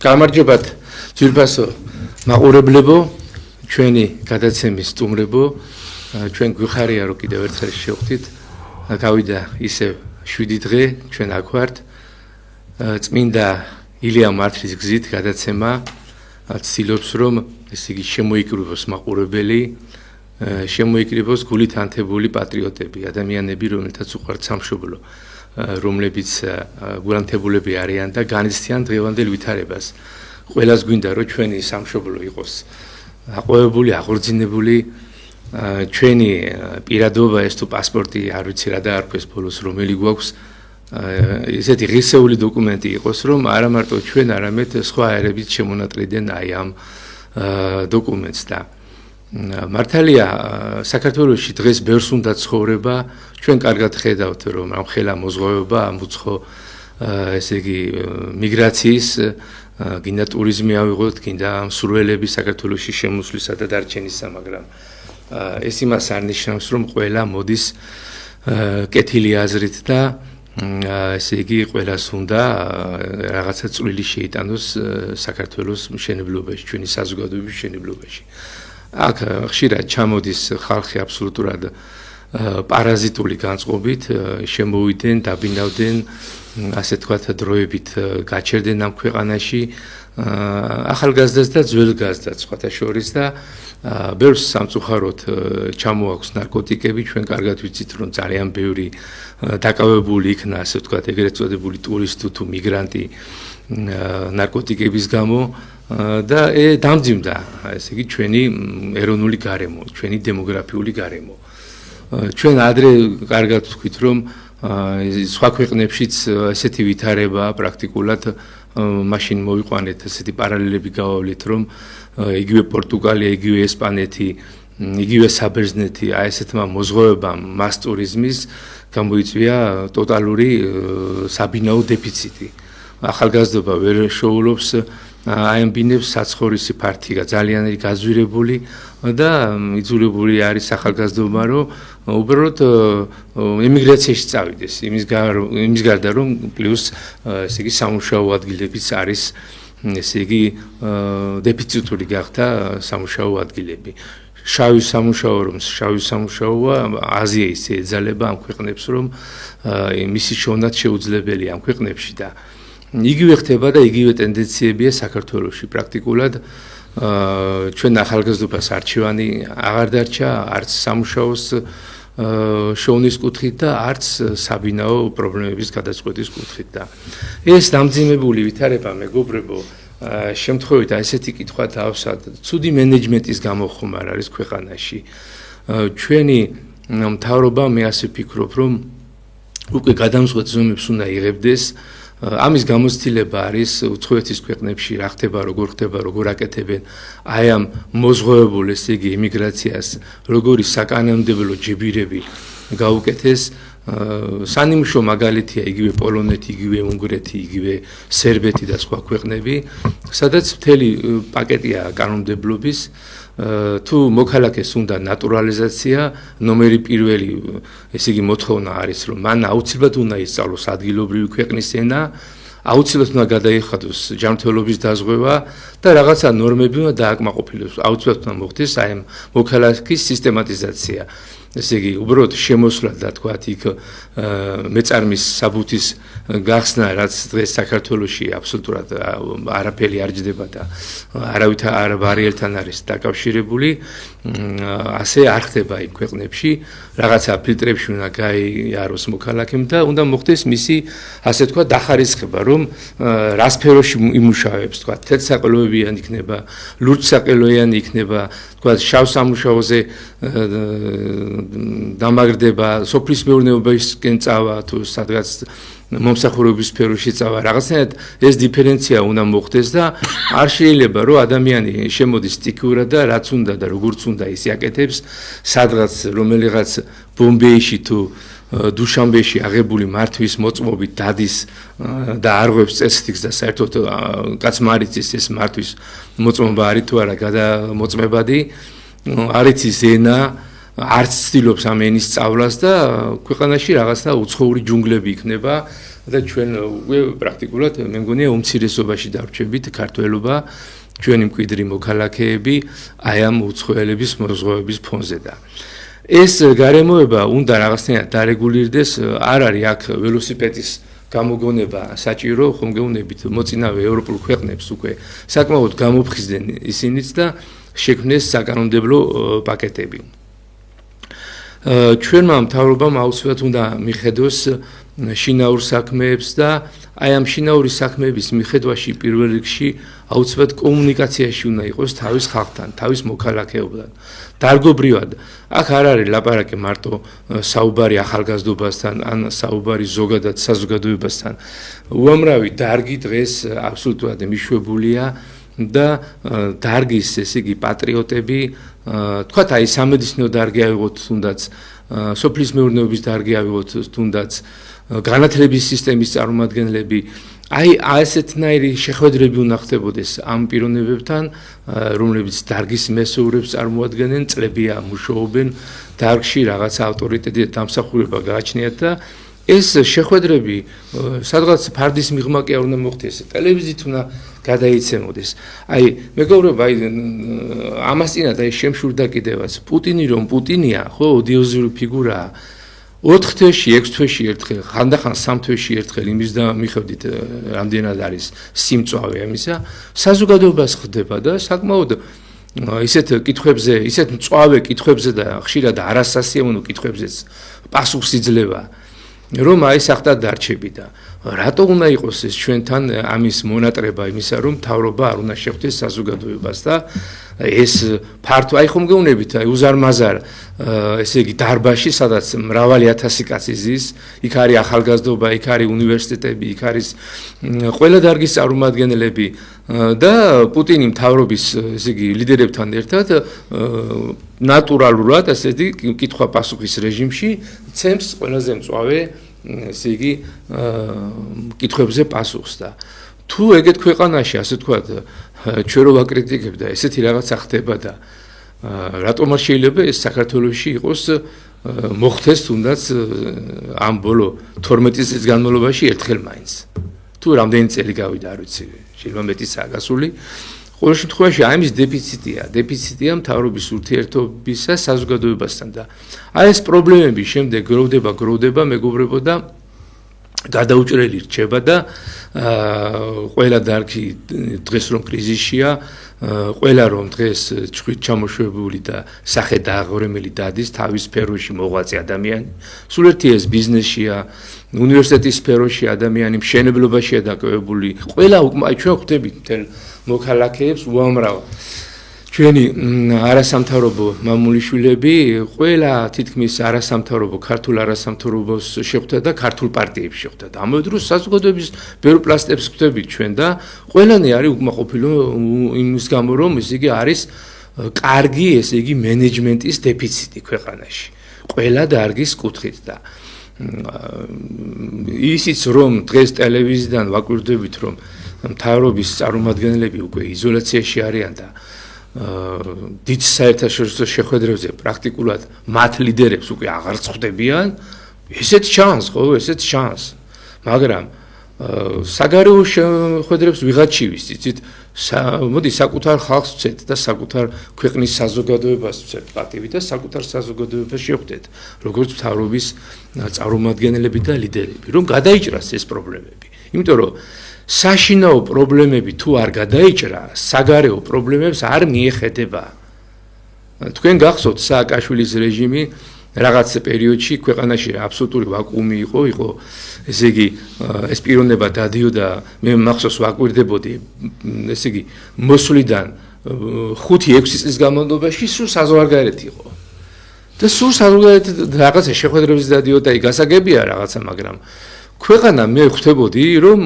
გამარჯობათ ძვირფასო მაყურებლებო, ჩვენი გადაცემის სტუმრებო, ჩვენ გვიხარია რომ კიდევ ერთხელ შევხვდით. გავიდა ისევ 7 დღე, ჩვენ აქ ვართ. წმინდა ილია მართლის გზით გადაცემა ცდილობს რომ ესე იგი შემოიკრიბოს მაყურებელი, შემოიკრიბოს გულით ანთებული პატრიოტები, ადამიანები, რომელთაც უყვართ სამშობლო, რომლებიც გულანთებულები არიან და განიცდიან დღევანდელ ვითარებას. ყველას გვინდა რომ ჩვენი სამშობლო იყოს აყვავებული, აღორძინებული, ჩვენი პირადობა ეს თუ პასპორტი არ ვიცი რა დაარქვეს ბოლოს რომელი გვაქვს, ესეთი ღირსეული დოკუმენტი იყოს, რომ არა მარტო ჩვენ, არამედ სხვა ერებიც შემონატრიდნენ აი ამ დოკუმენტს და მართალია საქართველოში დღეს ბევრს უნდა ცხოვრება, ჩვენ კარგად ხედავთ რომ ამ ხელა მოზღვევება, ამ უცხო ესე იგი მიგრაციის გინდა ტურიზმი ავიღოთ, გინდა მსურველები საქართველოში შემოსვლისა და დარჩენისა, მაგრამ ეს იმას არ ნიშნავს, რომ ყველა მოდის კეთილი აზრით და ესე იგი ყველას უნდა რაღაცა წვლილი შეიტანოს საქართველოს მშენებლობაში, ჩვენი საზოგადოების მშენებლობაში. აქ ხშირად ჩამოდის ხალხი აბსოლუტურად პარაზიტული განწყობით, შემოვიდნენ, დაბინავდნენ, ასე თქვათ, დროებით გაჩერდნენ ამ ქვეყანაში, ახალგაზრდას და ძველგაზრდას სხვათა შორის და ბევრს სამწუხაროდ ჩამოაქვს ნარკოტიკები, ჩვენ კარგად ვიცით, რომ ძალიან ბევრი დაკავებული იქნა, ასე ვთქვათ, ეგრეთ წოდებული ტურისტი თუ მიგრანტი ნარკოტიკების გამო და დამძიმდა, ესე იგი, ჩვენი ეროვნული გარემო, ჩვენი დემოგრაფიული გარემო. ჩვენ ადრე კარგად ვთქვით, რომ სხვა ქვეყნებშიც ესეთი ვითარება პრაქტიკულად მაშინ მოვიყვანეთ, ესეთი პარალელები გავავლით, რომ იგივე პორტუგალია, იგივე ესპანეთი, იგივე საბერძნეთი, აი ესეთმა მოზღვევებამ, მას ტურიზმის გამოიწვია ტოტალური საბინაო დეფიციტი. ახალგაზრდობა ვერ შეულობს აემბინებს საცხოვრისი ფართია, ძალიან გაზვირებული და იძულებული არის ახალგაზრდობა, რომ უბრალოდ ემიგრაციაში წავიდეს, იმის გარდა რომ პლუს ესე იგი სამუშაო ადგილებიც არის, ესე იგი დეფიციტური გახდა სამუშაო ადგილები. შავი სამუშაოა აზიის ეძალება ამ ქვეყნებს, რომ მისი შოვნაც შეუძლებელი ამ ქვეყნებში და იგივე ხდება და იგივე ტენდენციებია საქართველოში პრაქტიკულად ჩვენ ახალგაზრდობას არჩევანი აღარ დარჩა არც სამუშაოს შოვნის კუთხით და არც საბინაო პრობლემების გადაწყვეტის კუთხით და ეს დამძიმებული ვითარება მეგობრებო შემთხვევით ესეთი კითხვა დავსვათ ცუდი მენეჯმენტის გამოხმა არის ქვეყანაში ჩვენი მთავრობა მე ასე ვფიქრობ რომ უკვე გადამწყვეტ ზომებს უნდა იღებდეს ამის გამოცდილება არის უცხოეთის ქვეყნებში რა ხდება, როგორ აკეთებენ აი ამ მოზღვევებულ ესე იგი იმიგრაციას, როგორი საკანონმდებლო ჯებირები გაუკეთეს. სანიმუშო მაგალითია იგივე პოლონეთი, იგივე უნგრეთი, იგივე სერბეთი და სხვა ქვეყნები, სადაც მთელი პაკეტია კანონმდებლობის თუ მოქალაქეს უნდა ნატურალიზაცია, ნომერი პირველი, ესე იგი მოთხოვნა არის, რომ მან აუცილებლად უნდა ისწავლოს ადგილობრივი ქვეყნის ენა, აუცილებლად უნდა გადაიხადოს ჯანმრთელობის დაზღვევა და რაღაცა ნორმები უნდა დააკმაყოფილოს, აუცილებლად უნდა მოხდეს აი ამ მოქალაქის სისტემატიზაცია. ესე იგი, უბრალოდ შემოსვლა და თქვათ იქ მეწარმის საბუთის გახსნა, რაც დღეს საქართველოში აბსოლუტურად არაფერი არ ჯდება და არაერთთან არის დაკავშირებული, ასე არ ხდება იმ ქვეყნებში, რაღაცა ფილტრებში უნდა გაიაროს მოქალაქემ და უნდა მოხდეს მისი, ასე თქვათ, დახარისხება, რომ რა სფეროში იმუშავებს, თქვათ, თეთრსაყელოებიანი იქნება, ლურჯსაყელოიანი იქნება, თქვათ, შავ სამუშაოზე დამაგრდება, სოფლის მეურნეობისკენ წავა თუ სადღაც მომსახურების სფეროში წავა, რაღაცნაირად ეს დიფერენცია უნდა მოხდეს და არ შეიძლება რომ ადამიანი შემოდის სტიქიურად და რაც უნდა და როგორც უნდა ის აკეთებს, სადღაც რომელიღაც ბომბეიში თუ დუშანბეში აღებული მართვის მოწმობით დადის და არღვევს წესრიგს და საერთოდ კაცმა არ იცის ეს მართვის მოწმობა არის თუ არა გადამოწმებადი, არ იცის ენა არც ცდილობს ამ ენის სწავლას და ქვეყანაში რაღაცა უცხოური ჯუნგლები იქნება და ჩვენ უკვე პრაქტიკულად მე მგონია უმცირესობაში დარჩებით ქართველობა ჩვენი მკვიდრი მოქალაქეები აი ამ უცხოელების მოზღვევების ფონზე და ეს გარემოება უნდა რაღაცნაირად დარეგულირდეს არ არის აქ ველოსიპედის გამოგონება საჭირო ხომ გეუბნებით მოწინავე ევროპულ ქვეყნებს უკვე საკმაოდ გამოფხიზდნენ ისინიც და შექმნეს საკანონმდებლო პაკეტები ჩვენმა მთავრობამ აუცილებლად უნდა მიხედოს შინაურ საქმეებს და აი ამ შინაური საქმეების მიხედვაში პირველ რიგში აუცილებლად კომუნიკაციაში უნდა იყოს თავის ხალხთან, თავის მოქალაქეობთან. დარგობრივად აქ არ არის ლაპარაკი მარტო საუბარი ახალგაზრდობასთან, ან საუბარი ზოგადად საზოგადოებასთან. უამრავი დარგი დღეს აბსოლუტურად მიშვებულია და დარგის ესე იგი პატრიოტები თქვათ აი სამედიცინო დარგი ავიღოთ თუნდაც სოფლის მეურნეობის დარგი ავიღოთ თუნდაც განათლების სისტემის წარმომადგენლები აი ასეთნაირი შეხვედრები უნდა ხდებოდეს ამ პიროვნებებთან რომლებიც დარგის მესეურებს წარმოადგენენ წლებია მუშაობენ დარგში რაღაც ავტორიტეტი და დამსახურება გააჩნიათ და ეს შეხვედრები სადღაც ფარდის მიღმა კი არ უნდა მოხდეს ტელევიზიით უნდა გადაიცემოდეს აი მეგობრებო აი ამასწინათ აი შემშურდა კიდევაც პუტინი რომ პუტინია ხო ოდიოზური ფიგურაა 4 თვეში 6 თვეში ერთხელ ხანდახან 3 თვეში ერთხელ იმის და მიხედვით რამდენად არის სიმწვავე ამისა საზოგადოებას ხდება და საკმაოდ ისეთ კითხვებზე ისეთ მწვავე კითხვებზე და ხშირად არასასიამოვნო კითხვებზეც პასუხს იძლევა რომ აი სახტად დარჩები და რატო უნდა იყოს ეს ჩვენთან ამის მონატრება იმისა რომ მთავრობა არ უნდა შეხვდეს საზოგადოებას და ეს ფართო აი ხომ გეუბნებით აი უზარმაზარ ესე იგი დარბაზში სადაც მრავალი ათასი კაცი ზის იქ არის ახალგაზრდობა იქ არის უნივერსიტეტები იქ არის ყველა დარგის წარმომადგენლები და პუტინი მთავრობის ესე იგი ლიდერებთან ერთად ნატურალურად ასე იგი კითხვა-პასუხის რეჟიმში ცემს ყველაზე მწვავე ესე იგი კითხვებზე პასუხს და თუ ეგეთ ქვეყანაში ასე თქვა ჩვენ რო ვაკრიტიკებ და ესეთი რაღაცა ხდება და რატომ არ შეიძლება ეს საქართველოში იყოს მოხდეს თუნდაც ამ ბოლო 12 წლის განმავლობაში ერთხელ მაინც თუ რამდენი წელი გავიდა არ ვიცი შეიძლება მეტისაა გასული ყოველ შემთხვევაში აი ამის დეფიციტია მთავრობის ურთიერთობისა საზოგადოებასთან და აი ეს პრობლემები შემდეგ გროვდება მეგობრებო და გადაუჭრელი რჩება და ყველა დარგი დღეს რომ კრიზისშია ყველა რომ დღეს ჭხვით ჩამოშვებული და სახე დააღრემელი დადის თავის სფეროში მოღვაწე ადამიანი სულ ერთი ეს ბიზნესშია უნივერსიტეტის სფეროში ადამიანი მშენებლობაშია დაკავებული ყველა აი ჩვენ ხვდებით მთელ მოქალაქეებს უამრავ ჩვენი არასამთავრობო მამულიშვილები ყველა თითქმის არასამთავრობო ქართულ არასამთავრობოს შეხვდა და ქართულ პარტიებს შეხვდა და ამავე დროს საზოგადოების ბევრ პლასტებს ხვდებით ჩვენ და ყველანი არის უკმაყოფილო იმის გამო რომ ესე იგი არის კარგი ესე იგი მენეჯმენტის დეფიციტი ქვეყანაში ყველა დარგის კუთხით და ისიც რომ დღეს ტელევიზიიდან ვაკვირდებით რომ მთავრობის წარმომადგენლები უკვე იზოლაციაში არიან და დიდ საერთაშორისო შეხვედრებზე პრაქტიკულად მათ ლიდერებს უკვე აღარ ხვდებიან ესეთ ჩანს ხო ესეთ ჩანს მაგრამ საგარეო შეხვედრებს ვიღაც ჩივის იცით მოდი საკუთარ ხალხს ვცეთ და საკუთარ ქვეყნის საზოგადოებას ვცეთ პატივი და საკუთარ საზოგადოებას შევხვდეთ როგორც მთავრობის წარმომადგენლები და ლიდერები რომ გადაიჭრას ეს პრობლემები იმიტომ რომ საშინაო პრობლემები თუ არ გადაიჭრა, საგარეო პრობლემებს არ მიეხედება. თქვენ გახსოვთ სააკაშვილის რეჟიმი რაღაც პერიოდში ქვეყანაში აბსოლუტური ვაკუუმი იყო, ესე იგი ეს პიროვნება დადიოდა, მე მახსოვს ვაკვირდებოდი, ესე იგი მოსვლიდან 5-6 წლის განმავლობაში სულ საზღვარგარეთ იყო. და სულ საზღვარგარეთ რაღაცა შეხვედრებს დადიოდა, გასაგებია რაღაცა, მაგრამ ქვეყანა მე ხვდებოდი რომ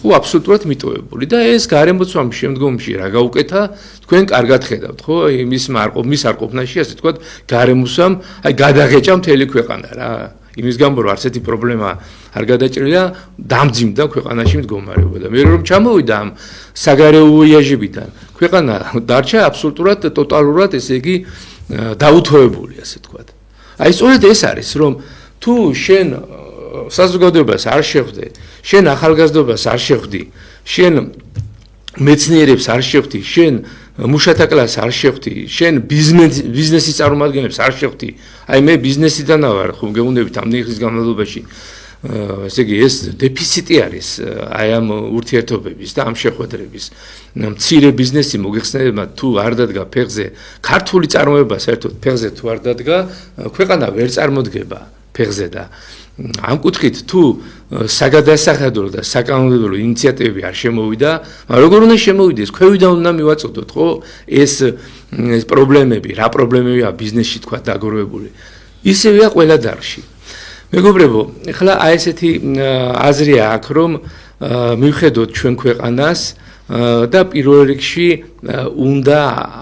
ხო აბსოლუტურად მიტოვებული და ეს გარემოცვამ შემდგომში რა გაუკეთა თქვენ კარგად ხედავთ ხო იმის არ ყოფნაში ასე თქვა გარემოცვამ აი გადაღეჭა მთელი ქვეყანა რა იმის გამო რომ არცეთი პრობლემა არ გადაჭრილა დამძიმდა ქვეყანაში მდგომარეობა და მე რომ ჩამოვიდა ამ საგარეო ვოიაჟებიდან ქვეყანა დარჩა აბსოლუტურად ტოტალურად ესე იგი დაუთოებული, ასე თქვა. აი სწორედ ეს არის, რომ თუ შენ საზოგადოებას არ შეხვდე, შენ ახალგაზრდობას არ შეხვდი, შენ მეცნიერებს არ შეხვდი, შენ მუშათა კლასს არ შეხვდი, შენ ბიზნესის წარმომადგენლებს არ შეხვდი. აი მე ბიზნესიდან ვარ, ხომ გეუბნებით ამ დღის განმავლობაში. ესე იგი ეს დეფიციტი არის აი ამ ურთიერთობების და ამ შეხვედრების. მცირე ბიზნესი მოგეხსენებათ თუ არ დადგა ფეხზე, ქართული წარმოება საერთოდ ფეხზე თუ არ დადგა, ქვეყანა ვერ წარმოდგება ფეხზე და ამ კუთხით თუ საგადასახადო და საკანონმდებლო ინიციატივები არ შემოვიდა, მაგრამ როგორ უნდა შემოვიდეს, ქვევიდან უნდა მივაწოდოთ, ხო? ეს პრობლემები, რა პრობლემებია ბიზნესში თქვა დაგროვებული. ისევია ყველა დარგში. მეგობრებო, ახლა აი ესეთი აზრია აქვს, რომ მივხედოთ ჩვენ ქვეყანას და პირველ რიგში უნდა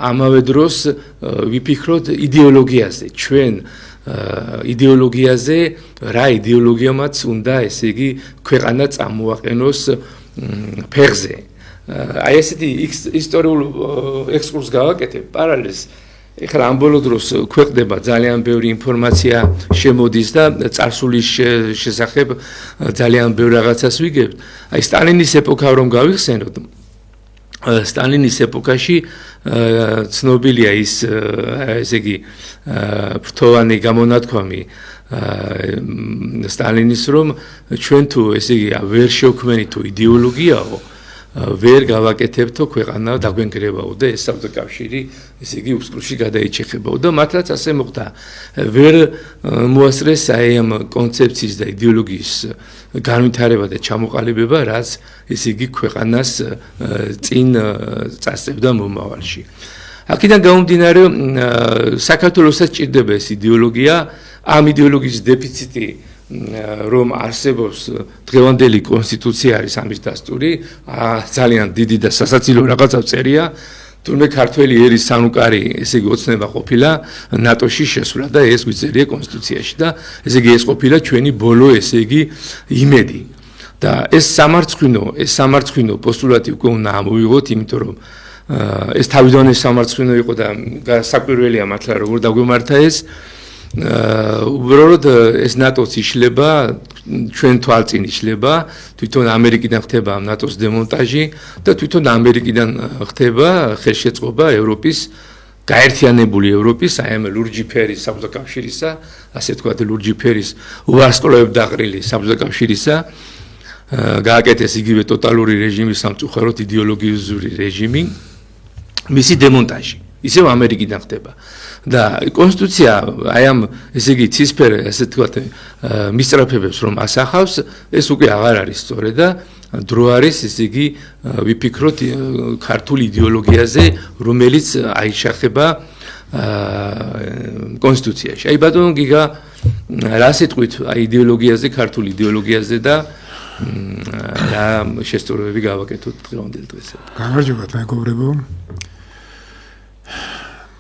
ამავე დროს ვიფიქროთ იდეოლოგიაზე, ჩვენ იდეოლოგიაზე, რა იდეოლოგიამაც უნდა, ესე იგი, ქვეყანა წამოაყენოს ფეხზე. აი ესეთი ისტორიულ ექსკურსს გავაკეთებ, პარალელს ეხლა ამ ბოლო დროს ქვეყნდება ძალიან ბევრი ინფორმაცია შემოდის და წარსულის შესახებ ძალიან ბევრ რაღაცას ვიგებთ. აი სტალინის ეპოქა რომ გავიხსენოთ, სტალინის ეპოქაში ცნობილია ის ესე იგი ფრთოვანი გამონათქვამი სტალინის რომ ჩვენ თუ ესე იგი ვერ შევქმნით თუ იდეოლოგიაო ვერ გავაკეთებთო ქვეყანა დაგვენგრებაო და ეს საბჭოთა ესე იგი უსკრუში გადაიჭეხებაო და მართლაც ასე მოხდა. ვერ მოასწრეს აი ამ კონცეფციის და იდეოლოგიის განვითარება და ჩამოყალიბება, რაც ესე იგი ქვეყანას წინ წასწევდა მომავალში. აქედან გამომდინარე, საქართველოსაც ჭირდება ეს იდეოლოგია, ამ იდეოლოგიის დეფიციტი რომ არსებობს დღევანდელი კონსტიტუცია არის ამის დასტური, ძალიან დიდი და სასაცილო რაღაცა წერია, თუმცა ქართველი ერის სანუკარი ესე იგი ოცნება ყოფილა ნატოში შესვლა და ეს გვიწერია კონსტიტუციაში და ესე იგი ეს ყოფილა ჩვენი ბოლო ესე იგი იმედი. და ეს სამარცხვინო პოსტულატი უკვე უნდა ამოვიღოთ, იმიტომ რომ ეს თავიდანვე სამარცხვინო იყო და საკვირველია მართლა როგორ დაგვემართა ეს. უბრალოდ ეს ნატოს იშლება, ჩვენ თვალწინ იშლება, თვითონ ამერიკიდან ხდება ამ ნატოს დემონტაჟი და თვითონ ამერიკიდან ხდება ხელშეწყობა ევროპის, გაერთიანებული ევროპის, აი ამ ლურჯი ფერის საბჭოთა კავშირისა, ასე ვთქვათ ლურჯი ფერის უვარსკვლავებ დაყრილი საბჭოთა კავშირისა, გააკეთეს იგივე ტოტალური რეჟიმი, სამწუხაროდ იდეოლოგიური რეჟიმი, მისი დემონტაჟი. ისევ ამერიკიდან ხდება. და კონსტიტუცია აი ამ ესე იგი ცისფერ ასე თქვათ მისწრაფებებს რომ ასახავს, ეს უკვე აღარ არის სწორედ და დრო არის ესე იგი ვიფიქროთ ქართული იდეოლოგიაზე, რომელიც აიშახება კონსტიტუციაში. აი ბატონო გიგა რას იტყვით აი იდეოლოგიაზე, ქართული იდეოლოგიაზე და რა შესწორებები გავაკეთოთ დღევანდელ დღესა. გამარჯობათ მეგობრებო.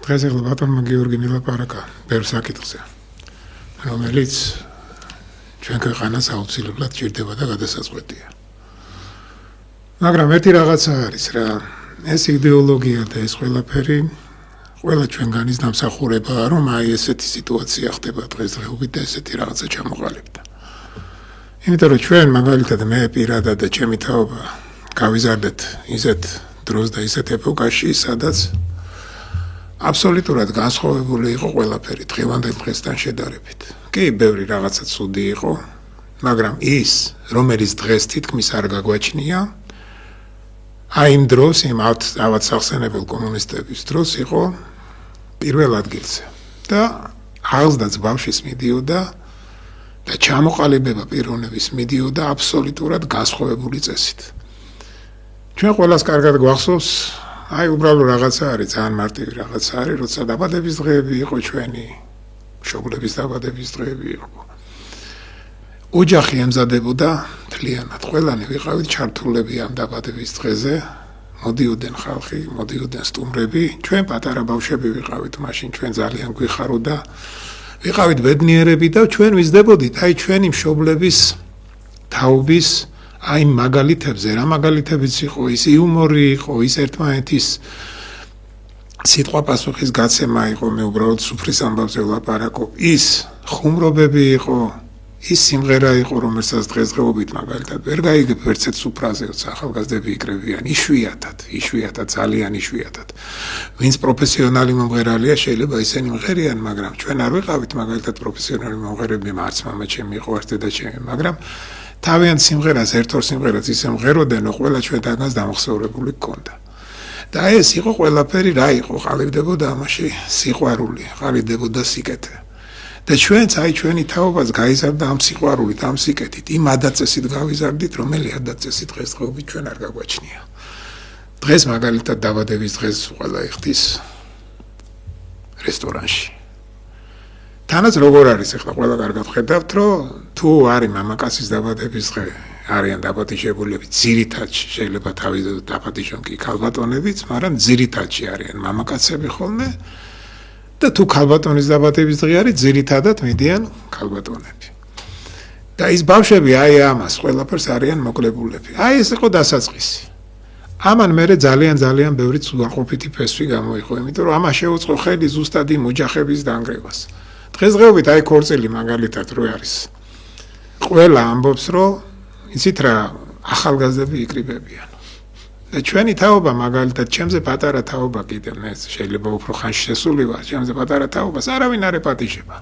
დღეს ახლა ბატონმა გიორგი მილაპარაკა ბევრ საკითხზე, რომელიც ჩვენ ქვეყანას აუცილებლად ჭირდება და გადასაწყვეტია. მაგრამ ერთი რაღაცა არის რა, ეს იდეოლოგია და ეს ყველაფერი ყველა ჩვენგანის დამსახურებაა, რომ აი ესეთი სიტუაცია ხდება დღესდღეობით და ესეთი რაღაცა ჩამოყალიბდა. იმიტომ რომ ჩვენ მაგალითად მე პირადად და ჩემი თაობა გავიზარდეთ ისეთ დროს და ისეთ ეპოქაში, სადაც აბსოლუტურად განსხვავებული იყო ყველაფერი დღევანდელ დღესთან შედარებით. კი, ბევრი რაღაცა ცუდი იყო, მაგრამ ის, რომელიც დღეს თითქმის არ გაგვაჩნია, აი იმ დროს, იმ ავადსახსენებელ კომუნისტების დროს იყო პირველ ადგილზე. და აღზრდაც ბავშვის მიდიოდა და ჩამოყალიბება პიროვნების მიდიოდა აბსოლუტურად განსხვავებული წესით. ჩვენ ყველას კარგად გვახსოვს, აი უბრალოდ რაღაცა არის, ძალიან მარტივი რაღაცა არის, როცა დაბადების დღეები იყო ჩვენი, მშობლების დაბადების დღეები იყო. ოჯახი ემზადებოდა მთლიანად, ყველანი ვიყავით ჩართულები ამ დაბადების დღეზე, მოდიოდნენ ხალხი, მოდიოდნენ სტუმრები, ჩვენ პატარა ბავშვები ვიყავით, მაშინ ჩვენ ძალიან გვიხაროდა, ვიყავით ბედნიერები და ჩვენ ვიზრდებოდით აი ჩვენი მშობლების თაობის აი მაგალითებზე, რა მაგალითებიც იყო, ის იუმორი იყო, ის ერთმანეთის სიტყვა პასუხის გაცემა იყო, მე უბრალოდ სუფრის ამბავზე ვლაპარაკობ. ის ხუმრობები იყო, ის სიმღერა იყო, რომელსაც დღესდღეობით მაგალითად ვერ გაიგებ ვერცეთ სუფრაზეც ახალგაზრდები იკრებიან, იშვიათად, ძალიან იშვიათად. ვინც პროფესიონალი მომღერალია, შეიძლება ისინი მღერიან, მაგრამ ჩვენ არ ვიყავით მაგალითად პროფესიონალი მომღერები, მარც მამა ჩემი იყო, ერთ და ჩემი, მაგრამ თავიანთ სიმღერას, ერთ-ორ სიმღერას ისე მღეროდენო, ყველა ჩვენთანაც დამახსოვრებული გქონდა. და ეს იყო ყველაფერი, რა იყო, ყალიბდებოდა ამაში სიყვარული, ყალიბდებოდა სიკეთე. და ჩვენც აი ჩვენი თაობას გაიზარდა ამ სიყვარულით, ამ სიკეთით, იმ ადაწესით გავიზარდით, რომელი ადაწესი დღესდღეობით ჩვენ არ გაგვაჩნია. დღეს მაგალითად დაბადების დღეს ყველა იხდის რესტორანში. თანაც როგორ არის ახლა ყველა კარგად ხედავთ, რომ თუ არის მამაკაცის დაბადების დღე, არიან დაპატიჟებულები, ძირითადში შეიძლება თავიდანვე დაპატიჟონ კი ქალბატონებიც, მაგრამ ძირითადში არიან მამაკაცები ხოლმე. და თუ ქალბატონის დაბადების დღე არის, ძირითადად მიდიან ქალბატონები. და ის ბავშვები აი ამას ყველაფერს არიან მოკლებულები. აი ეს იყო დასაწყისი. ამან მერე ძალიან ბევრი უარყოფითი ფესვი გამოიყო, იმიტომ რომ ამას შეუწყო ხელი ზუსტად იმ ოჯახების დანგრევას. დღესდღეობით აი ქორწილი მაგალითად რო არის. ყველა ამბობს, რომ იცით რა, ახალგაზრდები იკრიბებიან. და ჩვენი თაობა მაგალითად ჩემზე პატარა თაობა კიდე მე შეიძლება უფრო ხანში შესული ვარ ჩემზე პატარა თაობას არავინ არ ეპატიჟება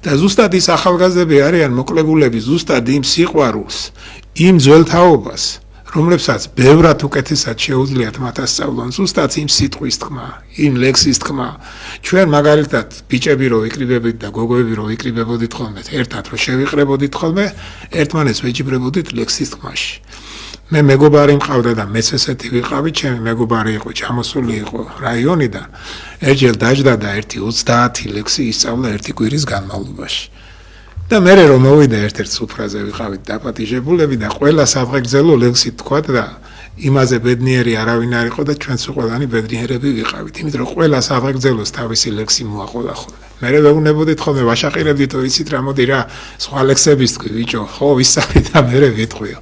და ზუსტად ის ახალგაზრდები არიან მოკლებულები ზუსტად იმ სიყვარულს იმ ძველ თაობას რომლებსაც ბევრად უკეთესად შეუძლიათ მათ ასწავლონ ზუსტად იმ სიტყვის თქმა იმ ლექსის თქმა ჩვენ მაგალითად ბიჭები რო ვიკრიბებდით და გოგოები რო ვიკრიბებოდით ხოლმე ერთად რო შევიყრებოდით ხოლმე ერთმანეთს ვეჯიბრებოდით ლექსის თქმაში მე მეგობარი მყავდა და მეც ესეთი ვიყავი, ჩემი მეგობარი იყო, ჩამოსული იყო რაიონიდან. ერჯერ დაждდა და 1:30 ლექსი ისწავლა ერთი კვირის განმავლობაში. და მე რომ მოვიდა ერთ-ერთ სუფრაზე ვიყავით დაპატიჟებულები და ყველა საფრთხეზელო ლექსი თქვა და იმაზე ბედნიერი არავინ არ იყო და ჩვენც ყველანი ბედნიერები ვიყავით. იმიტომ რომ ყველა საფრთხეზელოს თავისი ლექსი მოაყოლა ხოლმე. მე ვეუბნებოდით ხოლმე ვაშაყირებდით იცით რა მოდი რა სხვა ლექსების თქვი ბიჭო ხო ვისწავლით და მე ვიტყვიო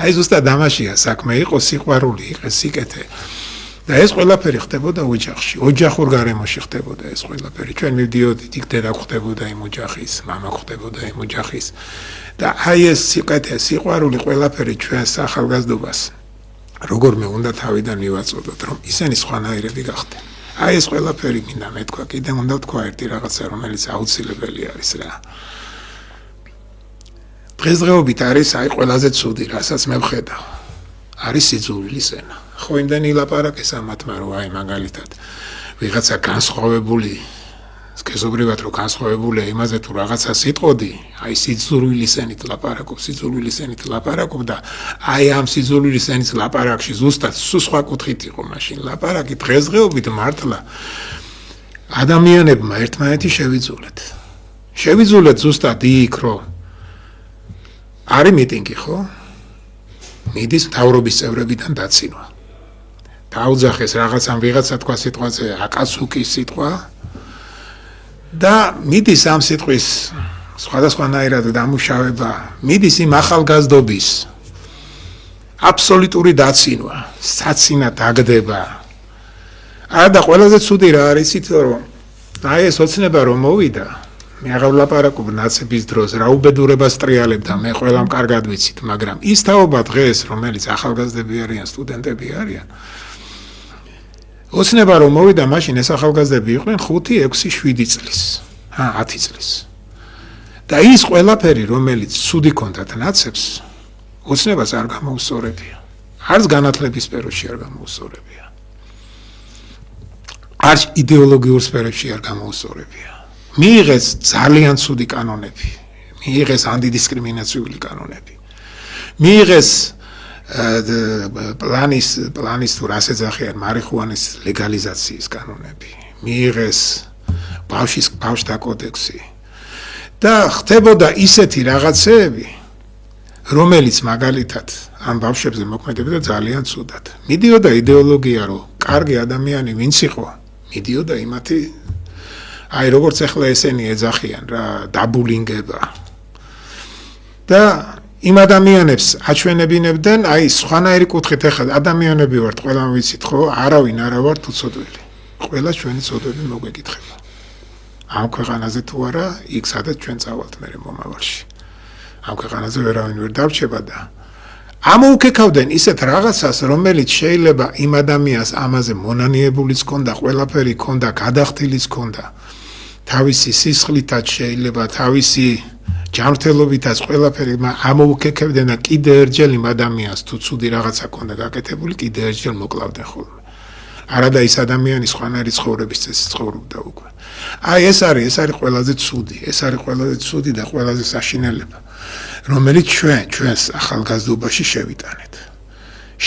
აი ზუსტად ამაშია საქმე იყო სიყვარული იყო სიკეთე და ეს ყველაფერი ხდებოდა ოჯახში ოჯახურ გარემოში ხდებოდა ეს ყველაფერი ჩვენ მივდიოდით იქ დედა ხდებოდა იმ ოჯახის მამა ხდებოდა იმ ოჯახის და აი ეს სიკეთე სიყვარული ყველაფერი ჩვენს ახალგაზრდობას როგორმე უნდა თავიდან მივაწოდოთ რომ ისინი სხვანაირები გახდნენ აი ეს ყველაფერი მინდა მეთქვა კიდე უნდა თქვა ერთი რაღაცა რომელიც აუცილებელი არის რა დღესდღეობით არის აი ყველაზე ცუდი რასაც მე ვხედავ არის სიძულვილის ენა ხო იმდენი ლაპარაკეს ამათმა რომ აი მაგალითად ვიღაცა განსხვავებული სქესობრივად რო განსხვავებულია იმაზე თუ რაღაცა სიტყოდი აი სიძულვილის ენით ლაპარაკობ და აი ამ სიძულვილის ენის ლაპარაკში ზუსტად სხვა კუთხით იყო მაშინ ლაპარაკი დღესდღეობით მართლა ადამიანებმა ერთმანეთი შევიძულეთ ზუსტად იქ რომ არის მიტინგი ხო მიდის მთავრობის წევრებიდან დაცინვა დაუძახეს რაღაცამ ვიღაცა თქვა სიტყვაზე აკაცუკის სიტყვა და მიდის ამ სიტყვის სხვადასხვანაირად დამუშავება მიდის იმ ახალგაზრდობის აბსოლუტური დაცინვა საცინად აგდება და ყველაზე ცუდი რა არის იცით რომ აი ეს ოცნება რომ მოვიდა მე აღარ ვლაპარაკობ ნაცების დროს რა უბედურებას ტრიალებდა მე ყველამ კარგად ვიცით მაგრამ ის თაობა დღეს რომელიც ახალგაზრდები არიან სტუდენტები არიან ოცნება რომ მოვიდა მაშინ ეს ახალგაზრდები იყვნენ 5, 6, 7 წლის 10 წლის და ის ყველაფერი რომელიც ცუდი კონდათ ნაცებს ოცნებას არ გამოუსწორებია არც განათლების სფეროში არ გამოუსწორებია არც იდეოლოგიურ სფეროში არ გამოუსწორებია მიიღეს ძალიან ცუდი კანონები მიიღეს ანტიდისკრიმინაციული კანონები მიიღეს პლანის თუ რას ეძახიან მარიხუანის ლეგალიზაციის კანონები მიიღეს ბავშთა კოდექსი და ხდებოდა ისეთი რაღაცეები რომელიც მაგალითად ამ ბავშვებზე მოქმედებდა ძალიან ცუდად მიდიოდა იდეოლოგია რომ კარგი ადამიანი ვინც იყო მიდიოდა იმათი აი როგორც ახლა ესენი ეძახიან რა დაბულინგება და იმ ადამიანებს აჩვენებინებდნენ აი სხვანაირი კუთხით ახლა ადამიანები ვართ ყველამ ვიცით ხო არავინ არა ვართ უცოდველი ყველა ჩვენი წოდები მოგვეკითხება. ამ ქვეყანაზე თუ არა, იქ სადაც ჩვენ წავალთ მერე მომავალში. ამ ქვეყანაზე ვერავინ ვერ დარჩება და ამოუკეკავდნენ ისეთ რაღაცას, რომელიც შეიძლება იმ ადამიანს ამაზე მონანიებულიც ქონდა, ყველაფერი ქონდა, გადახდილიც ქონდა. თავისი სისხლითაც შეიძლება, თავისი ჯანმრთელობითაც ყველაფერი ამოუკეკებდნენ და კიდე ერთჯერ იმ ადამიანს თუ ცუდი რაღაცა ქონდა გაკეთებული, კიდე ერთჯერ მოკლავდნენ ხოლმე. არადა ის ადამიანი სხვანაირი ცხოვრების წესით ცხოვრობდა უკვე. აი ეს არის ყველაზე ცუდი, ეს არის ყველაზე ცუდი და ყველაზე საშინელება, რომელიც ჩვენს ახალგაზრდობაში